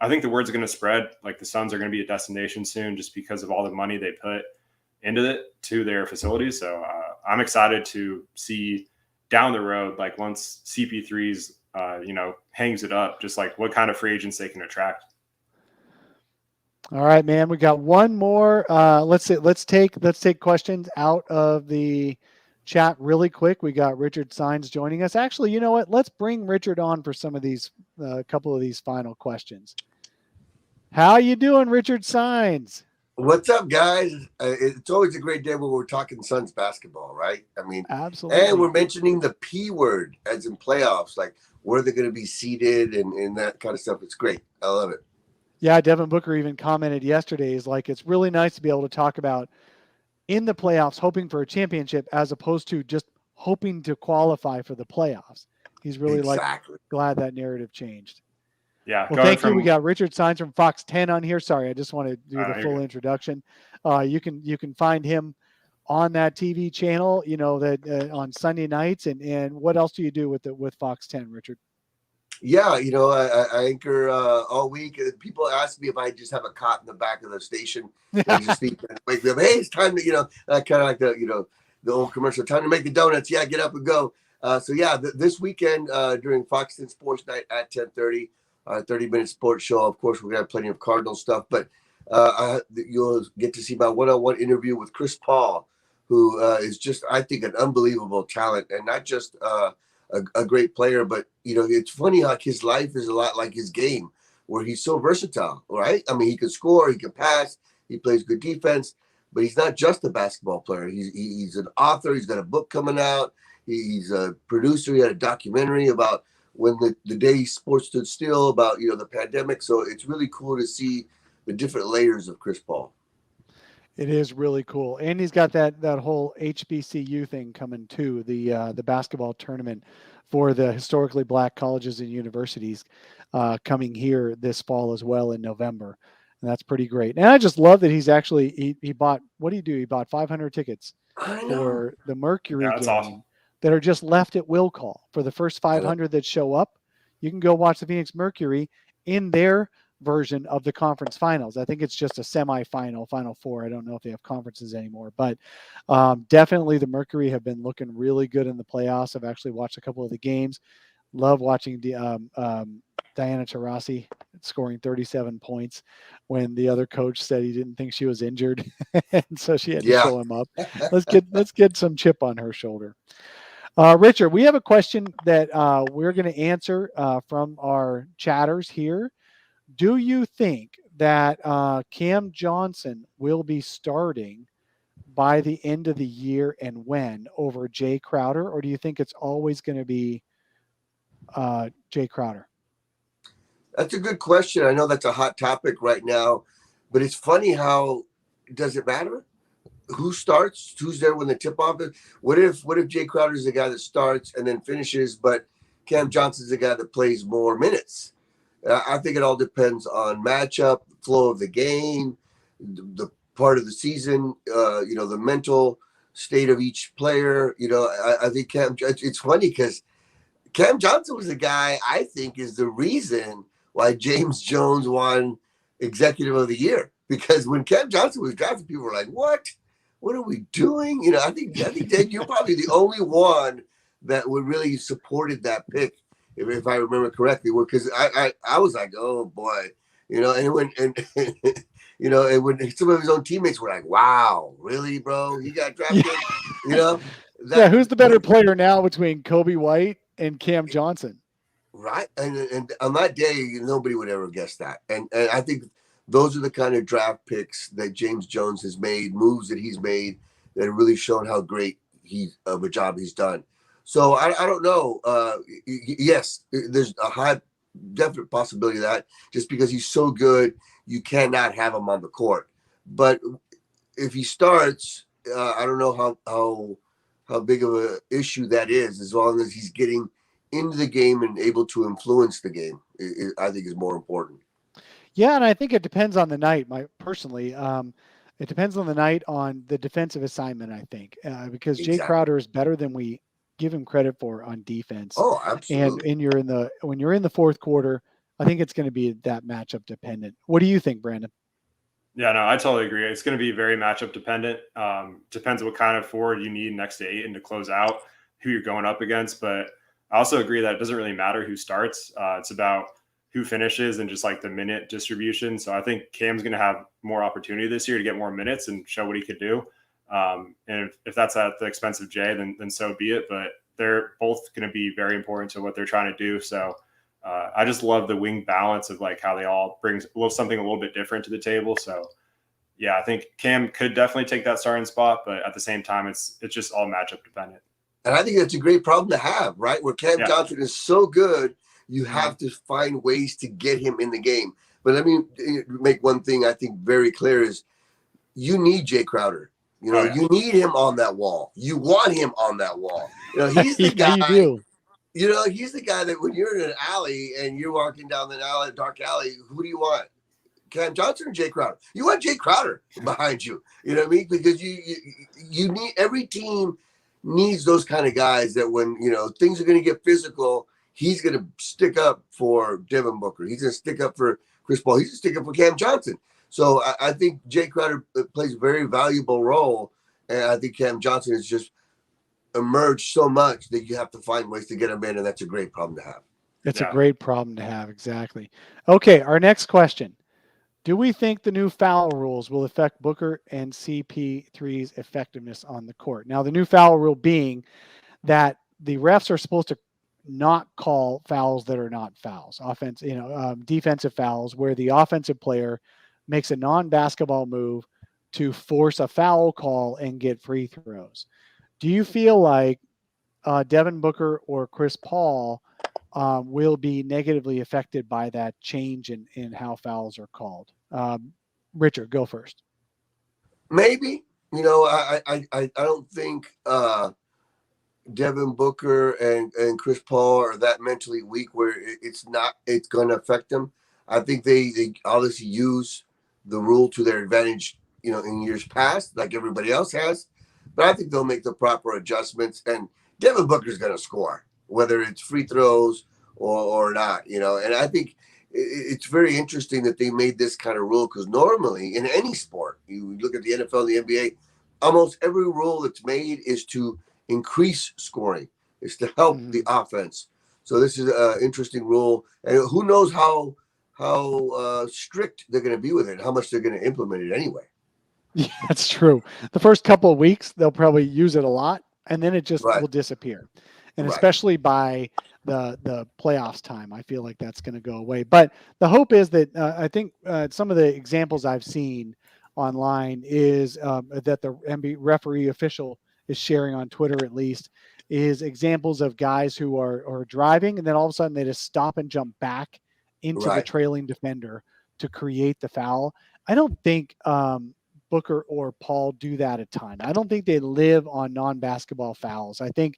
I think the word's going to spread. Like the Suns are going to be a destination soon just because of all the money they put into it to their facilities. So I'm excited to see down the road, like once CP3's, hangs it up, just like what kind of free agents they can attract. All right, man. We got one more. Let's take questions out of the chat really quick. We got Richard Sines joining us. Actually, you know what? Let's bring Richard on for some of these, a couple of these final questions. How you doing, Richard Sines? What's up, guys? It's always a great day when we're talking Suns basketball, right? I mean, absolutely. And we're mentioning the P word, as in playoffs, like where they're going to be seated and that kind of stuff. It's great. I love it. Yeah, Devin Booker even commented yesterday, is like, it's really nice to be able to talk about in the playoffs hoping for a championship as opposed to just hoping to qualify for the playoffs. He's really glad that narrative changed. Yeah. Well, thank you. We got Richard Sines from Fox 10 on here. Sorry, I just want to do the full introduction. You can find him on that TV channel, that on Sunday nights. And what else do you do with Fox 10, Richard? Yeah, I anchor all week. People ask me if I just have a cot in the back of the station and just sleep and wake me up. Hey, it's time to, kind of like the old commercial, time to make the donuts. Yeah, get up and go. This weekend during Fox 10 Sports Night at 10:30, 30-minute sports show. Of course, we're gonna have plenty of Cardinal stuff, but you'll get to see my one-on-one interview with Chris Paul, who is just, I think, an unbelievable talent, and not just a great player, but it's funny how his life is a lot like his game, where he's so versatile, right? I mean, he can score, he can pass, he plays good defense, but he's not just a basketball player. He's an author. He's got a book coming out. He's a producer. He had a documentary about when the day sports stood still, about the pandemic. So it's really cool to see the different layers of Chris Paul. It is really cool, and he's got that whole HBCU thing coming too. The basketball tournament for the historically black colleges and universities coming here this fall as well in November, and that's pretty great. And I just love that he's actually he bought, what do you do? He bought 500 tickets for the Mercury game. Awesome. That are just left at will call. For the first 500 that show up, you can go watch the Phoenix Mercury in their version of the conference finals. I think it's just a semifinal, Final Four. I don't know if they have conferences anymore, but definitely the Mercury have been looking really good in the playoffs. I've actually watched a couple of the games. Love watching Diana Taurasi scoring 37 points when the other coach said he didn't think she was injured, and so she had to show him up. Let's get some chip on her shoulder. Richard, we have a question that we're going to answer from our chatters here. Do you think that Cam Johnson will be starting by the end of the year, and when, over Jay Crowder, or do you think it's always going to be Jay Crowder? That's a good question. I know that's a hot topic right now, but it's funny how does it matter who starts, who's there when the tip off is? What if Jay Crowder is the guy that starts and then finishes, but Cam Johnson's the guy that plays more minutes? I think it all depends on matchup, flow of the game, the part of the season, the mental state of each player. I think it's funny because Cam Johnson was the guy I think is the reason why James Jones won Executive of the Year. Because when Cam Johnson was drafted, people were like, "What? What are we doing?" I think Dave, you're probably the only one that would really supported that pick, if I remember correctly. Because I was like, "Oh boy," and when and when some of his own teammates were like, "Wow, really, bro? He got drafted?" Who's the better player now between Kobe White and Cam Johnson? Right. And on that day, nobody would ever guess that. And I think those are the kind of draft picks that James Jones has made, moves that he's made that have really shown how great of a job he's done. So I don't know. Yes, there's a high definite possibility of that just because he's so good, you cannot have him on the court. But if he starts, I don't know how big of an issue that is, as long as he's getting into the game and able to influence the game, I think is more important. Yeah, and I think it depends on the night. It depends on the night on the defensive assignment, I think, because Jay Crowder is better than we give him credit for on defense. Oh, absolutely. And when you're in the fourth quarter, I think it's going to be that matchup dependent. What do you think, Brandon? Yeah, no, I totally agree. It's going to be very matchup dependent. Depends what kind of forward you need next to Ayton to close out who you're going up against. But I also agree that it doesn't really matter who starts. It's about who finishes and just like the minute distribution. So I think Cam's going to have more opportunity this year to get more minutes and show what he could do. And if that's at the expense of Jay, then so be it. But they're both going to be very important to what they're trying to do. So I just love the wing balance of like how they all bring something a little bit different to the table. So yeah, I think Cam could definitely take that starting spot, but at the same time, it's just all matchup dependent. And I think that's a great problem to have, right? Where Cam Johnson is so good, you have to find ways to get him in the game. But let me make one thing I think very clear is you need Jay Crowder. You need him on that wall. You want him on that wall. He's the guy. You do. He's the guy that when you're in an alley and you're walking down the alley, dark alley, who do you want? Cam Johnson or Jay Crowder? You want Jay Crowder behind you. You know what I mean? Because you need, every team needs those kind of guys that when, things are going to get physical, he's going to stick up for Devin Booker. He's going to stick up for Chris Paul. He's going to stick up for Cam Johnson. So I think Jay Crowder plays a very valuable role. And I think Cam Johnson has just emerged so much that you have to find ways to get him in. And that's a great problem to have. It's a great problem to have. Exactly. Okay. Our next question. Do we think the new foul rules will affect Booker and CP3's effectiveness on the court? Now, the new foul rule being that the refs are supposed to not call fouls that are not fouls, defensive fouls, where the offensive player makes a non-basketball move to force a foul call and get free throws. Do you feel like Devin Booker or Chris Paul will be negatively affected by that change in how fouls are called? Richard, go first. Maybe. I don't think Devin Booker and Chris Paul are that mentally weak where it's going to affect them. I think they obviously use the rule to their advantage, in years past, like everybody else has. But I think they'll make the proper adjustments, and Devin Booker's going to score, whether it's free throws or not, And I think it's very interesting that they made this kind of rule, because normally in any sport, you look at the NFL and the NBA, almost every rule that's made is to increase scoring, is to help the offense. So this is an interesting rule, and who knows how strict they're going to be with it, how much they're going to implement it anyway. Yeah, that's true. The first couple of weeks, they'll probably use it a lot, and then it just Right. will disappear. And Right. especially by the playoffs time, I feel like that's going to go away. But the hope is that I think some of the examples I've seen online is that the NBA referee official is sharing on Twitter, at least, is examples of guys who are driving, and then all of a sudden they just stop and jump back into the Right. trailing defender to create the foul. I don't think Booker or Paul do that a ton. I don't think they live on non-basketball fouls. I think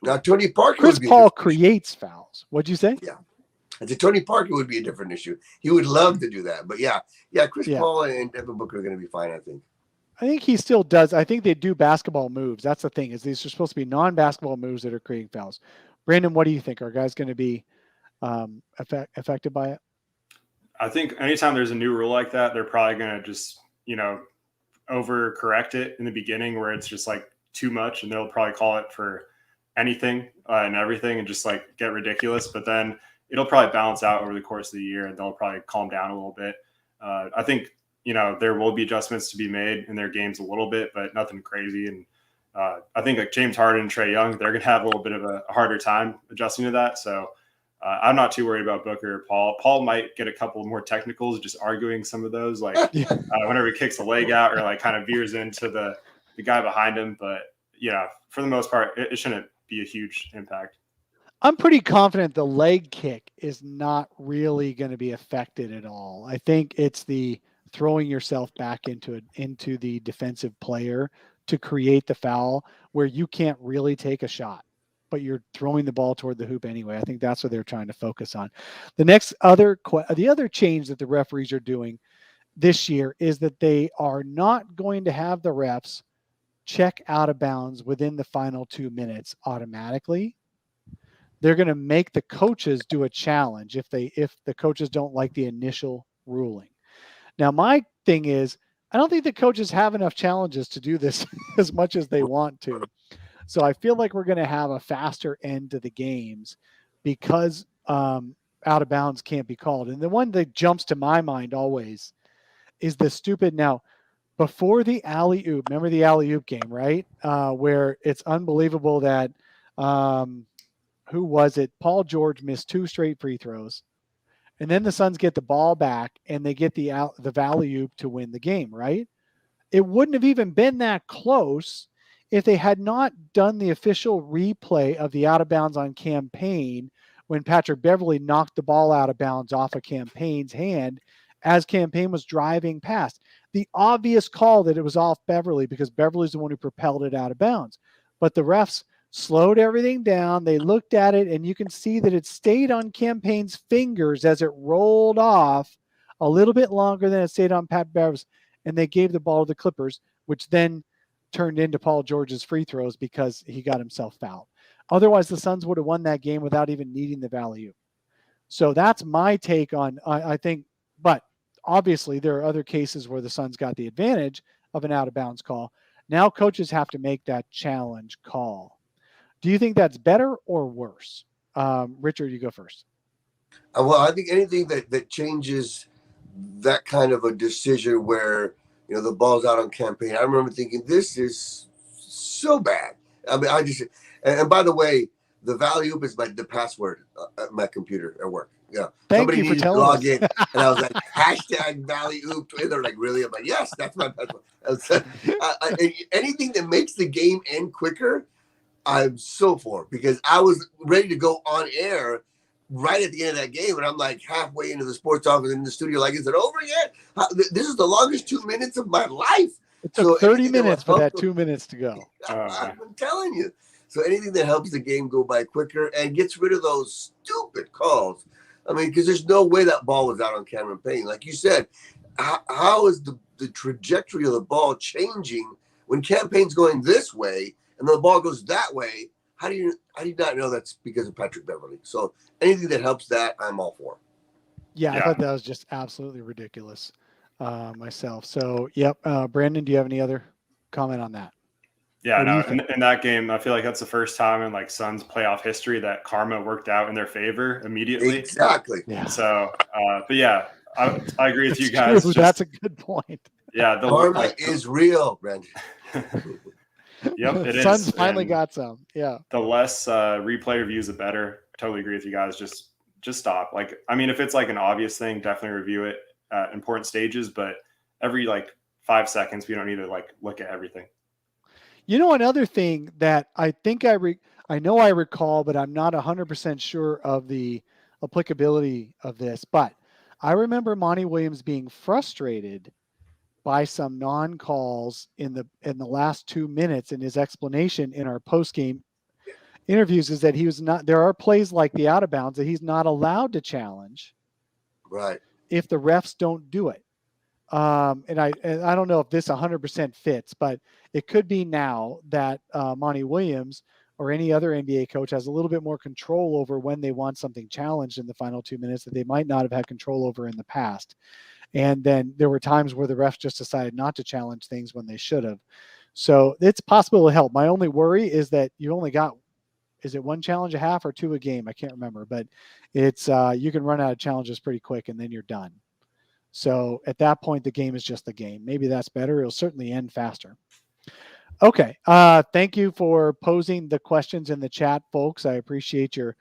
Now Tony Parker Chris would be Paul creates fouls. What'd you say? Yeah. I said Tony Parker would be a different issue. He would love to do that. But yeah, Chris Paul and Devin Booker are going to be fine, I think. I think he still does. I think they do basketball moves. That's the thing, is these are supposed to be non-basketball moves that are creating fouls. Brandon, what do you think? Are guys going to be affected by it? I think anytime there's a new rule like that, they're probably going to just, overcorrect it in the beginning where it's just like too much, and they'll probably call it for anything and everything and just like get ridiculous. But then it'll probably balance out over the course of the year, and they'll probably calm down a little bit. I think, there will be adjustments to be made in their games a little bit, but nothing crazy. And I think like James Harden and Trae Young, they're going to have a little bit of a harder time adjusting to that. So I'm not too worried about Booker or Paul. Paul might get a couple more technicals, just arguing some of those, like whenever he kicks a leg out or like kind of veers into the guy behind him. But for the most part, it shouldn't be a huge impact. I'm pretty confident the leg kick is not really going to be affected at all. I think it's the throwing yourself back into the defensive player to create the foul where you can't really take a shot, but you're throwing the ball toward the hoop anyway. I think that's what they're trying to focus on. The other change that the referees are doing this year is that they are not going to have the refs check out of bounds within the final 2 minutes automatically. They're going to make the coaches do a challenge if the coaches don't like the initial ruling. Now, my thing is, I don't think the coaches have enough challenges to do this as much as they want to. So I feel like we're going to have a faster end to the games because out of bounds can't be called. And the one that jumps to my mind always is the stupid, now, before the alley-oop, remember the alley-oop game, right? Where it's unbelievable that, who was it? Paul George missed 2 straight free throws. And then the Suns get the ball back and they get the alley-oop to win the game, right? It wouldn't have even been that close if they had not done the official replay of the out of bounds on Campaign when Patrick Beverley knocked the ball out of bounds off of Campaign's hand as Campaign was driving past. The obvious call that it was off Beverley because Beverley's the one who propelled it out of bounds. But the refs slowed everything down. They looked at it, and you can see that it stayed on Campaign's fingers as it rolled off a little bit longer than it stayed on Pat Bever's, and they gave the ball to the Clippers, which then turned into Paul George's free throws because he got himself fouled. Otherwise, the Suns would have won that game without even needing the alley-oop. So that's my take on, I think, but obviously there are other cases where the Suns got the advantage of an out-of-bounds call. Now coaches have to make that challenge call. Do you think that's better or worse? Richard, you go first. Well, I think anything that changes that kind of a decision where, the ball's out on Campaign. I remember thinking, this is so bad. I mean, and by the way, the alley-oop is the password at my computer at work. Yeah. Thank you for telling us. In, and I was like, hashtag alley-oop. And they're like, really? I'm like, yes, that's my password. Anything that makes the game end quicker, I'm so for, because I was ready to go on air right at the end of that game, and I'm like halfway into the sports office in the studio, like, is it over yet? This is the longest 2 minutes of my life. It took 30 minutes for that 2 minutes to go. I'm telling you. So anything that helps the game go by quicker and gets rid of those stupid calls. I mean, because there's no way that ball was out on Cameron Payne. Like you said, how is the trajectory of the ball changing when Campaign's going this way and the ball goes that way? How do you not know that's because of Patrick Beverley? So anything that helps that, I'm all for. Yeah, I Yeah. thought that was just absolutely ridiculous myself. So, yep. Brandon, do you have any other comment on that? Yeah, What do you no, think? in that game, I feel like that's the first time in like Suns playoff history that karma worked out in their favor immediately. Exactly. Yeah, So, but yeah, I agree with you it's guys. true. Just That's a good point. yeah, Karma is real, Brandon. Yep, it Suns is. finally And got some. Yeah. the less replay reviews, the better. Totally agree with you guys. Just stop. Like, I mean, if it's like an obvious thing, definitely review it at important stages. But every like 5 seconds, we don't need to like look at everything. You know, another thing that I think I know I recall, but I'm not 100% sure of the applicability of this, but I remember Monty Williams being frustrated by some non-calls in the last 2 minutes, and his explanation in our post-game interviews is that he was not, there are plays like the out of bounds that he's not allowed to challenge Right. if the refs don't do it. And I don't know if this 100% fits, but it could be now that Monty Williams or any other NBA coach has a little bit more control over when they want something challenged in the final 2 minutes that they might not have had control over in the past. And then there were times where the refs just decided not to challenge things when they should have. So it's possible to help. My only worry is that you only got, is it one challenge a half or two a game? I can't remember, but it's you can run out of challenges pretty quick and then you're done. So at that point, the game is just the game. Maybe that's better. It'll certainly end faster. Okay. Thank you for posing the questions in the chat, folks. I appreciate your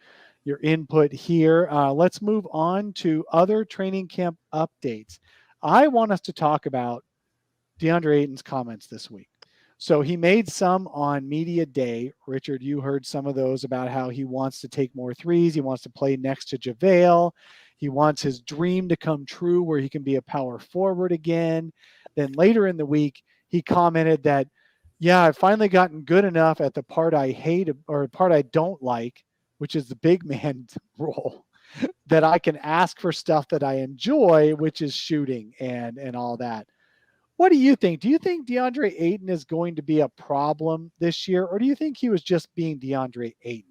input here. Let's move on to other training camp updates. I want us to talk about Deandre Ayton's comments this week. So he made some on media day. Richard, you heard some of those about how he wants to take more threes. He wants to play next to JaVale. He wants his dream to come true where he can be a power forward again. Then later in the week, he commented that, yeah, I've finally gotten good enough at the part I hate or part I don't like, which is the big man role, that I can ask for stuff that I enjoy, which is shooting and all that. What do you think? Do you think Deandre Ayton is going to be a problem this year, or do you think he was just being Deandre Ayton?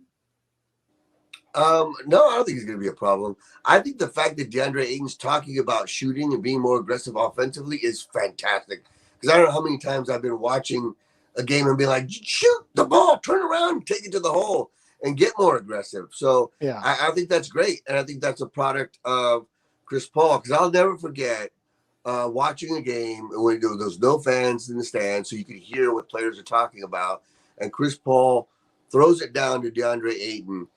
No, I don't think it's going to be a problem. I think the fact that Deandre Ayton's talking about shooting and being more aggressive offensively is fantastic. Because I don't know how many times I've been watching a game and being like, shoot the ball, turn around, take it to the hole, and get more aggressive. So Yeah, I think that's great. And I think that's a product of Chris Paul. Because I'll never forget watching a game when there was no fans in the stands, so you could hear what players are talking about. And Chris Paul throws it down to Deandre Ayton.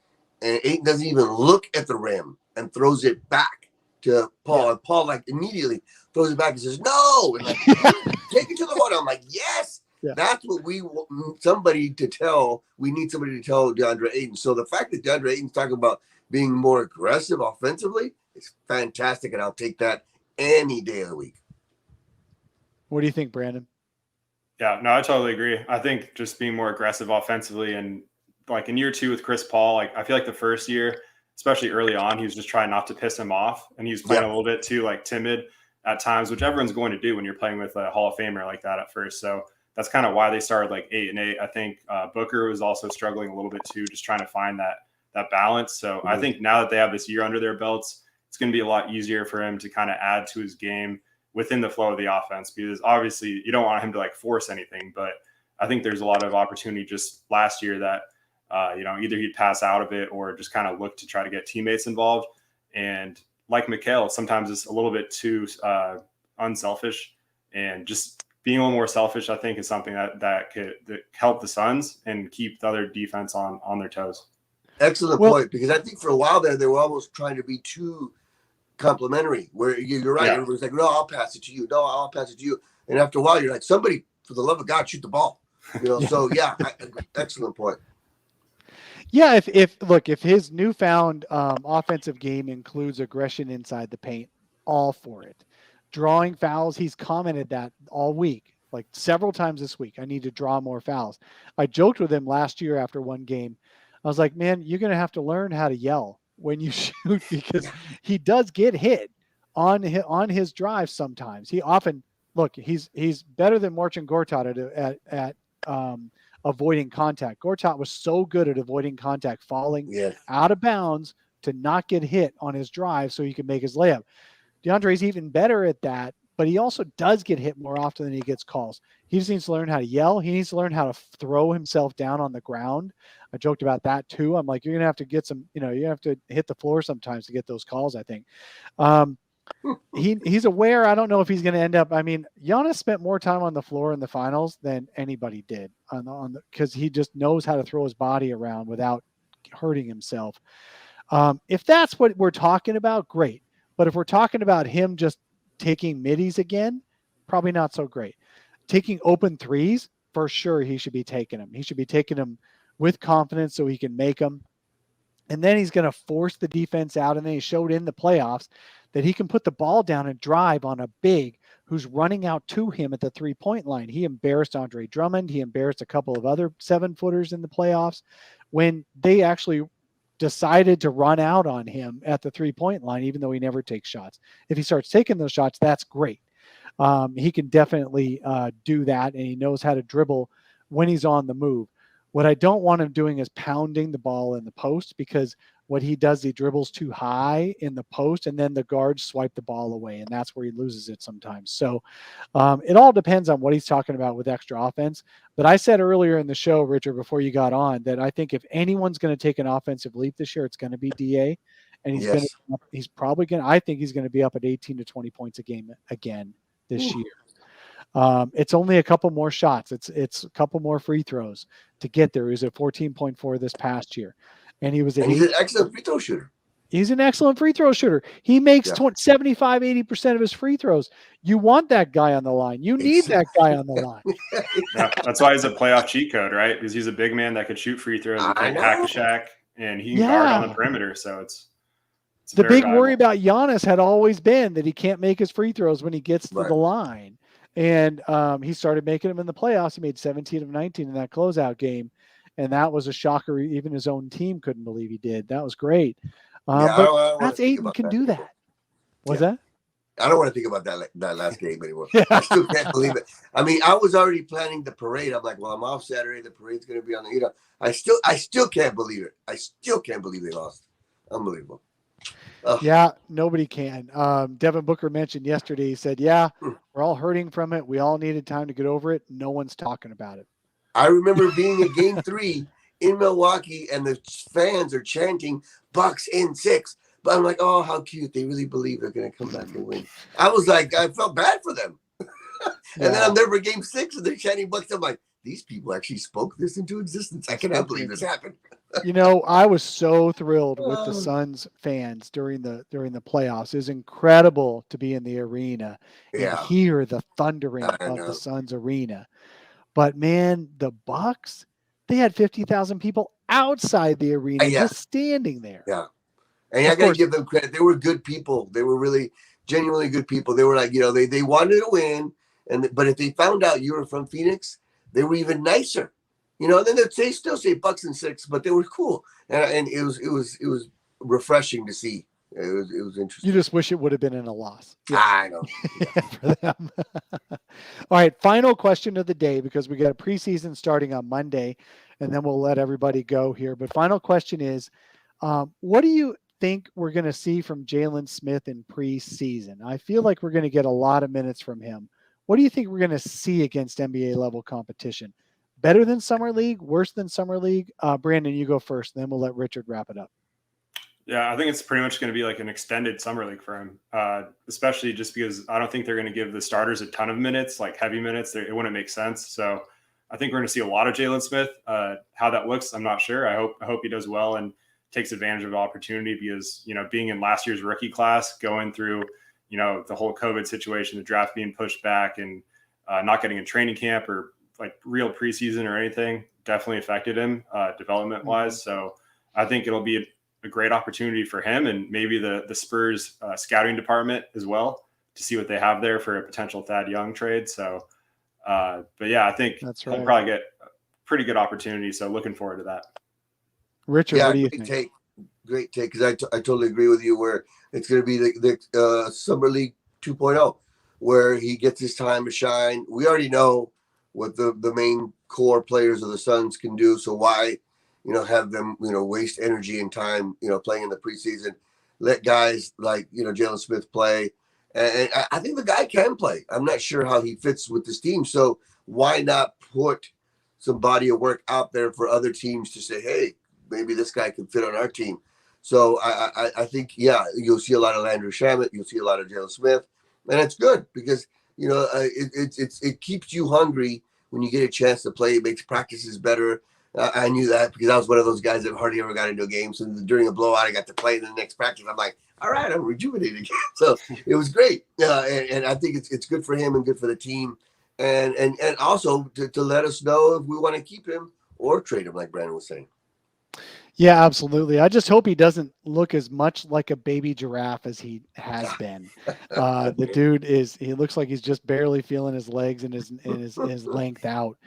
And Ayton doesn't even look at the rim and throws it back to Paul. yeah. And Paul like immediately throws it back and says, no, and like, take it to the water. I'm like, yes, Yeah. that's what we want somebody to tell. We need somebody to tell DeAndre Ayton. So the fact that DeAndre Ayton's talking about being more aggressive offensively is fantastic. And I'll take that any day of the week. What do you think, Brandon? Yeah, no, I totally agree. I think just being more aggressive offensively, and like in year 2 with Chris Paul, like I feel like the first year, especially early on, he was just trying not to piss him off, and he was playing a little bit too like timid at times, which everyone's going to do when you're playing with a Hall of Famer like that at first. So that's kind of why they started like 8-8. I think Booker was also struggling a little bit too, just trying to find that balance. So I think now that they have this year under their belts, it's going to be a lot easier for him to kind of add to his game within the flow of the offense, because obviously you don't want him to like force anything, but I think there's a lot of opportunity just last year that, either he'd pass out of it or just kind of look to try to get teammates involved. And like Mikhail, sometimes it's a little bit too unselfish, and just being a little more selfish, I think, is something that could help the Suns and keep the other defense on their toes. Excellent point, because I think for a while there, they were almost trying to be too complimentary, where you're right. Yeah. Everybody's like, no, I'll pass it to you. No, I'll pass it to you. And after a while, you're like, somebody, for the love of God, shoot the ball. So yeah, excellent point. Yeah, if his newfound offensive game includes aggression inside the paint, all for it. Drawing fouls, he's commented that all week, like several times this week. I need to draw more fouls. I joked with him last year after one game. I was like, man, you're going to have to learn how to yell when you shoot, because he does get hit on his drive sometimes. He often, he's better than Marcin Gortat at avoiding contact. Gortat was so good at avoiding contact, falling out of bounds, to not get hit on his drive so he can make his layup. DeAndre's even better at that, but he also does get hit more often than he gets calls. He just needs to learn how to yell. He needs to learn how to throw himself down on the ground. I joked about that too. I'm like, you're going to have to get some, you have to hit the floor sometimes to get those calls, I think. He's aware. I don't know if he's going to end up. I mean, Giannis spent more time on the floor in the finals than anybody did because he just knows how to throw his body around without hurting himself. If that's what we're talking about, great. But if we're talking about him just taking middies again, probably not so great. Taking open threes, for sure he should be taking them. He should be taking them with confidence so he can make them. And then he's going to force the defense out. And then he showed in the playoffs that he can put the ball down and drive on a big who's running out to him at the 3-point line. He embarrassed Andre Drummond. He embarrassed a couple of other 7-footers in the playoffs when they actually decided to run out on him at the 3-point line, even though he never takes shots. If he starts taking those shots, that's great. He can definitely do that, and he knows how to dribble when he's on the move. What I don't want him doing is pounding the ball in the post, because what he does, he dribbles too high in the post, and then the guards swipe the ball away, and that's where he loses it sometimes. So it all depends on what he's talking about with extra offense. But I said earlier in the show, Richard, before you got on, that I think if anyone's going to take an offensive leap this year, it's going to be DA. And he's probably going to, I think he's going to be up at 18 to 20 points a game again this year. It's only a couple more shots. It's a couple more free throws to get there. He was at 14.4 this past year. And he was he's an excellent free throw shooter. He's an excellent free throw shooter. He makes 75, 80% of his free throws. You want that guy on the line. You need that guy on the line. Yeah, that's why he's a playoff cheat code, right? Because he's a big man that could shoot free throws and play hack-a-shack, and he can guard on the perimeter. So it's the big worry about Giannis had always been that he can't make his free throws when he gets to the line. And he started making them in the playoffs. He made 17 of 19 in that closeout game. And that was a shocker. Even his own team couldn't believe he did. That was great. But that's Ayton can do that. What's that? I don't want to think about that last game anymore. I still can't believe it. I mean, I was already planning the parade. I'm like, well, I'm off Saturday. The parade's going to be on the, I still can't believe it. I still can't believe they lost. Unbelievable. Yeah, nobody can. Devin Booker mentioned yesterday, he said, we're all hurting from it. We all needed time to get over it. No one's talking about it. I remember being at game 3 in Milwaukee, and the fans are chanting Bucks in 6. But I'm like, oh, how cute. They really believe they're going to come back and win. I was like, I felt bad for them. And then I'm there for game 6, and they're chanting Bucks. I'm like, these people actually spoke this into existence. I cannot believe this happened. I was so thrilled with the Suns fans during the playoffs. It was incredible to be in the arena and hear the thundering of the Suns arena. But man, the Bucks, they had 50,000 people outside the arena just standing there. Yeah. And I got to give them credit. They were good people. They were really genuinely good people. They were like, they wanted to win. But if they found out you were from Phoenix, they were even nicer. And then they still say Bucks in 6, but they were cool. And it was refreshing to see. It was interesting. You just wish it would have been in a loss. I know. For them. All right, final question of the day, because we got a preseason starting on Monday, and then we'll let everybody go here. But final question is, what do you think we're going to see from Jalen Smith in preseason? I feel like we're going to get a lot of minutes from him. What do you think we're going to see against NBA level competition? Better than Summer League? Worse than Summer League? Brandon, you go first, and then we'll let Richard wrap it up. Yeah, I think it's pretty much going to be like an extended Summer League for him, especially just because I don't think they're going to give the starters a ton of minutes, like heavy minutes. It wouldn't make sense. So I think we're going to see a lot of Jalen Smith. How that looks, I'm not sure. I hope he does well and takes advantage of the opportunity, because, being in last year's rookie class, going through, the whole COVID situation, the draft being pushed back, and not getting in training camp or like real preseason or anything, definitely affected him development wise. So I think it'll be a great opportunity for him, and maybe the Spurs scouting department as well, to see what they have there for a potential Thad Young trade. So, but yeah, I think he'll probably get a pretty good opportunity. So looking forward to that. Richard, what do you think? Great take, because I totally agree with you, where it's going to be the Summer League 2.0, where he gets his time to shine. We already know what the main core players of the Suns can do, so why have them, waste energy and time, playing in the preseason. Let guys like, Jalen Smith play. And I think the guy can play. I'm not sure how he fits with this team. So why not put some body of work out there for other teams to say, hey, maybe this guy can fit on our team. So I think, you'll see a lot of Landry Shamet. You'll see a lot of Jalen Smith. And it's good because, it keeps you hungry when you get a chance to play. It makes practices better. I knew that because I was one of those guys that hardly ever got into a game. So during a blowout, I got to play in the next practice. I'm like, all right, I'm rejuvenated again. So it was great. And I think it's good for him and good for the team. And also to let us know if we want to keep him or trade him, like Brandon was saying. Yeah, absolutely. I just hope he doesn't look as much like a baby giraffe as he has been. The dude he looks like he's just barely feeling his legs and his length out.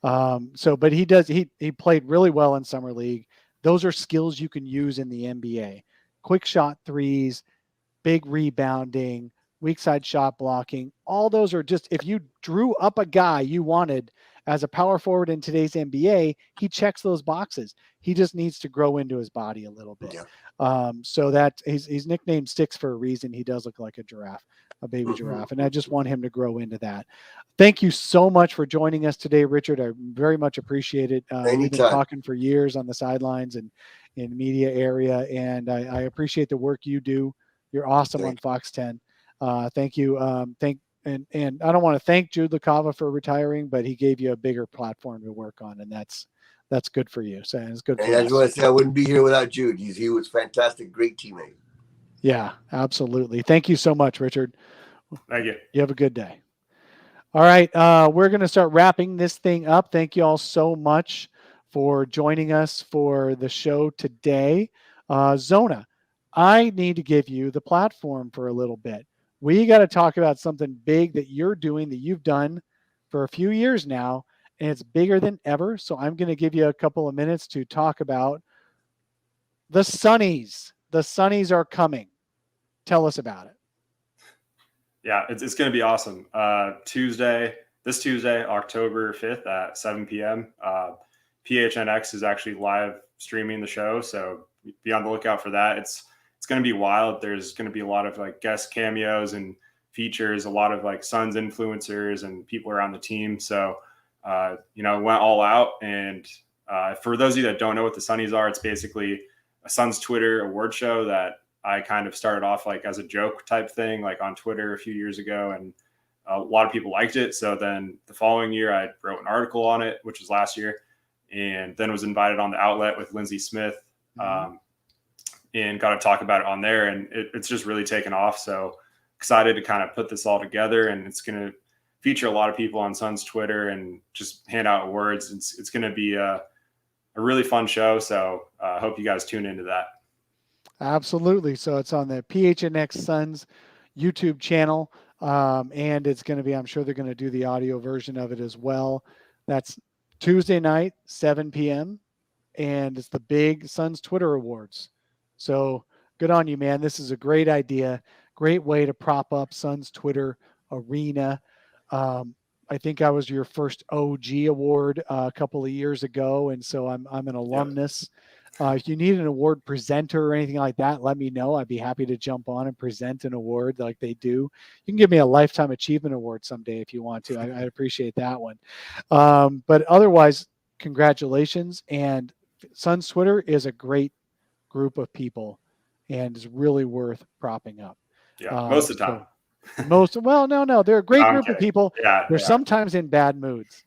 But he played really well in summer league. Those are skills you can use in the NBA. Quick shot threes, big rebounding, weak side shot blocking. All those are just, if you drew up a guy you wanted as a power forward in today's NBA, he checks those boxes. He just needs to grow into his body a little bit. Yeah. So that he's nicknamed Sticks for a reason. He does look like a giraffe, a baby giraffe. And I just want him to grow into that. Thank you so much for joining us today, Richard. I very much appreciate it. We've been talking for years on the sidelines and in the media area. And I appreciate the work you do. You're awesome on Fox 10. Thank you. And I don't want to thank Jude LaCava for retiring, but he gave you a bigger platform to work on, and that's good for you. So it's good. And I just want to say I wouldn't be here without Jude. He was fantastic, great teammate. Yeah, absolutely. Thank you so much, Richard. Thank you. You have a good day. All right, we're going to start wrapping this thing up. Thank you all so much for joining us for the show today. Zona, I need to give you the platform for a little bit. We got to talk about something big that you're doing, that you've done for a few years now, and it's bigger than ever. So I'm going to give you a couple of minutes to talk about the Sunnies. The Sunnies are coming. Tell us about it. Yeah, it's going to be awesome. This Tuesday, October 5th at 7 p.m. PHNX is actually live streaming the show, so be on the lookout for that. It's going to be wild. There's going to be a lot of like guest cameos and features, a lot of like Suns influencers and people around the team. So, went all out. And for those of you that don't know what the Sunnies are, it's basically a Suns Twitter award show that I kind of started off like as a joke type thing, like on Twitter a few years ago. And a lot of people liked it. So then the following year I wrote an article on it, which was last year, and then was invited on the Outlet with Lindsey Smith. And got to talk about it on there, and it's just really taken off. So excited to kind of put this all together, and it's going to feature a lot of people on Suns Twitter and just hand out awards. It's going to be a really fun show. So I hope you guys tune into that. Absolutely. So it's on the PHNX Suns YouTube channel, and it's going to be, I'm sure they're going to do the audio version of it as well. That's Tuesday night, 7 p.m., and it's the big Suns Twitter Awards. So good on you, man. This is a great idea. Great way to prop up Suns Twitter arena. I think I was your first OG award a couple of years ago, and so I'm an alumnus. If you need an award presenter or anything like that, let me know. I'd be happy to jump on and present an award like they do. You can give me a Lifetime Achievement Award someday if you want to. I appreciate that one. But otherwise, congratulations. And Suns Twitter is a great group of people and is really worth propping up. Yeah, most of the time. No, they're a great group of people. Yeah, they're sometimes in bad moods.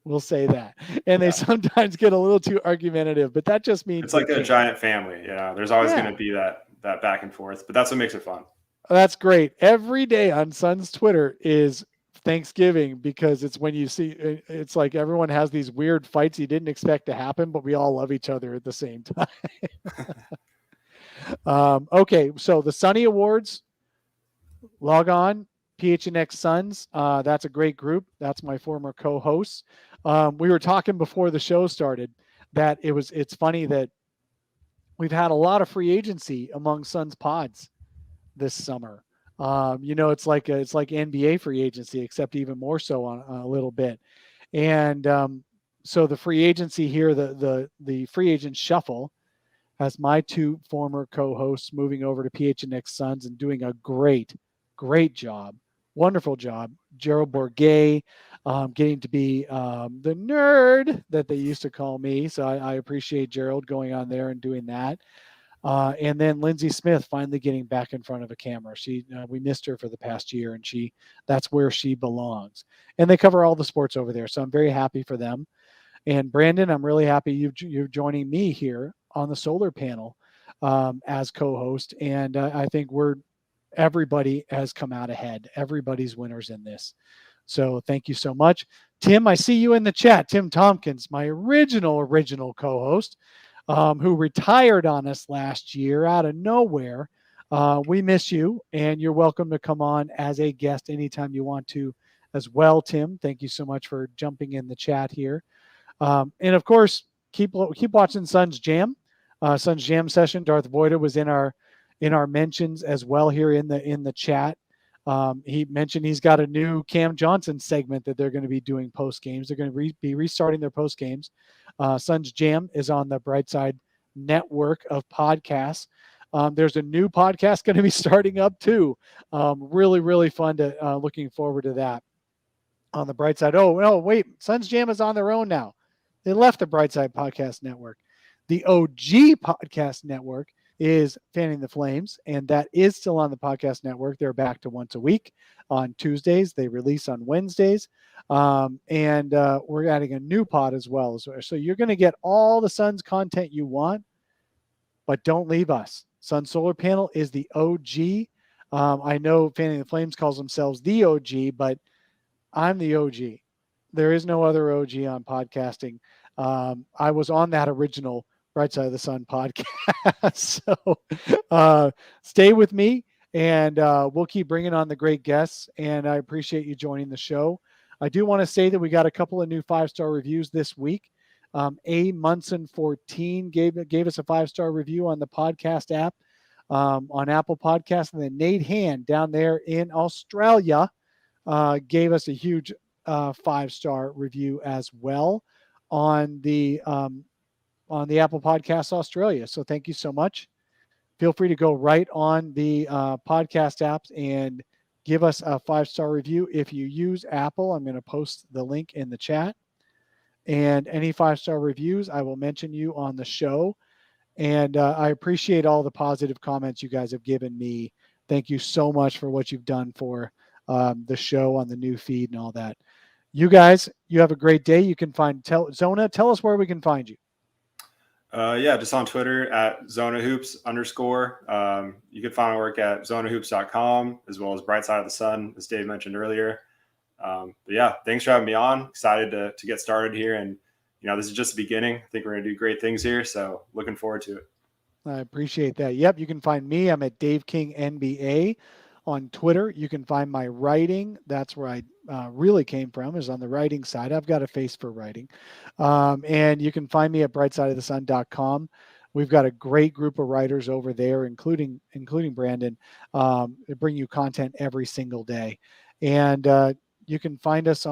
We'll say that. And they sometimes get a little too argumentative, but that just means it's like a giant family. Yeah. There's always going to be that back and forth, but that's what makes it fun. That's great. Every day on Suns Twitter is Thanksgiving, because it's when you see, it's like everyone has these weird fights you didn't expect to happen, but we all love each other at the same time. Okay. So the Sunny Awards, log on, PHNX Suns. That's a great group. That's my former co-host. We were talking before the show started that it's funny that we've had a lot of free agency among Suns pods this summer. It's like NBA free agency, except even more so on a little bit. And so the free agency here, the free agent shuffle has my two former co-hosts moving over to PHNX Suns and doing a great job, wonderful job. Gerald Bourget, getting to be the nerd that they used to call me. So I appreciate Gerald going on there and doing that. And then Lindsay Smith finally getting back in front of a camera. We missed her for the past year, and that's where she belongs. And they cover all the sports over there, so I'm very happy for them. And Brandon, I'm really happy you're joining me here on the solar panel as co-host. And I think everybody has come out ahead. Everybody's winners in this. So thank you so much. Tim, I see you in the chat. Tim Tompkins, my original co-host, who retired on us last year out of nowhere. We miss you, and you're welcome to come on as a guest anytime you want to as well, Tim. Thank you so much for jumping in the chat here. And of course, keep watching Suns Jam session. Darth Voida was in our mentions as well here in the chat. He mentioned he's got a new Cam Johnson segment that they're going to be doing post games. They're going to be restarting their post games. Suns Jam is on the Brightside network of podcasts. There's a new podcast going to be starting up too. Really fun to looking forward to that on the Brightside. Oh no, wait, Suns Jam is on their own now. They left the Brightside Podcast Network. The OG Podcast Network is Fanning the Flames, and that is still on the podcast network. They're back to once a week on Tuesdays. They release on Wednesdays. And we're adding a new pod as well. So you're going to get all the Suns content you want, but don't leave us. Sun Solar Panel is the OG. I know Fanning the Flames calls themselves the OG, but I'm the OG. There is no other OG on podcasting. I was on that original Right Side of the Sun podcast. So stay with me, and we'll keep bringing on the great guests. And I appreciate you joining the show. I do want to say that we got a couple of new 5-star reviews this week. A Munson 14 gave us a 5-star review on the podcast app on Apple Podcasts, and then Nate Hand down there in Australia gave us a huge 5-star review as well on the Apple Podcasts Australia. So thank you so much. Feel free to go right on the podcast apps and give us a 5-star review. If you use Apple, I'm going to post the link in the chat. And any 5-star reviews, I will mention you on the show. And I appreciate all the positive comments you guys have given me. Thank you so much for what you've done for the show on the new feed and all that. You guys, you have a great day. You can find Zona. Tell us where we can find you. Just on Twitter at ZonaHoops_. You can find my work at zonahoops.com as well as Brightside of the Sun, as Dave mentioned earlier. Thanks for having me on. Excited to get started here. And, this is just the beginning. I think we're going to do great things here. So looking forward to it. I appreciate that. Yep. You can find me. I'm at Dave King NBA on Twitter. You can find my writing. That's where I really came from, is on the writing side. I've got a face for writing. And you can find me at brightsideofthesun.com. We've got a great group of writers over there, including Brandon, that bring you content every single day. And you can find us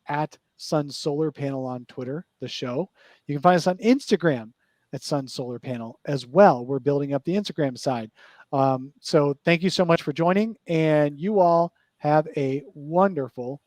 at Sun Solar Panel on Twitter, the show. You can find us on Instagram at Sun Solar Panel as well. We're building up the Instagram side. So thank you so much for joining, and you all have a wonderful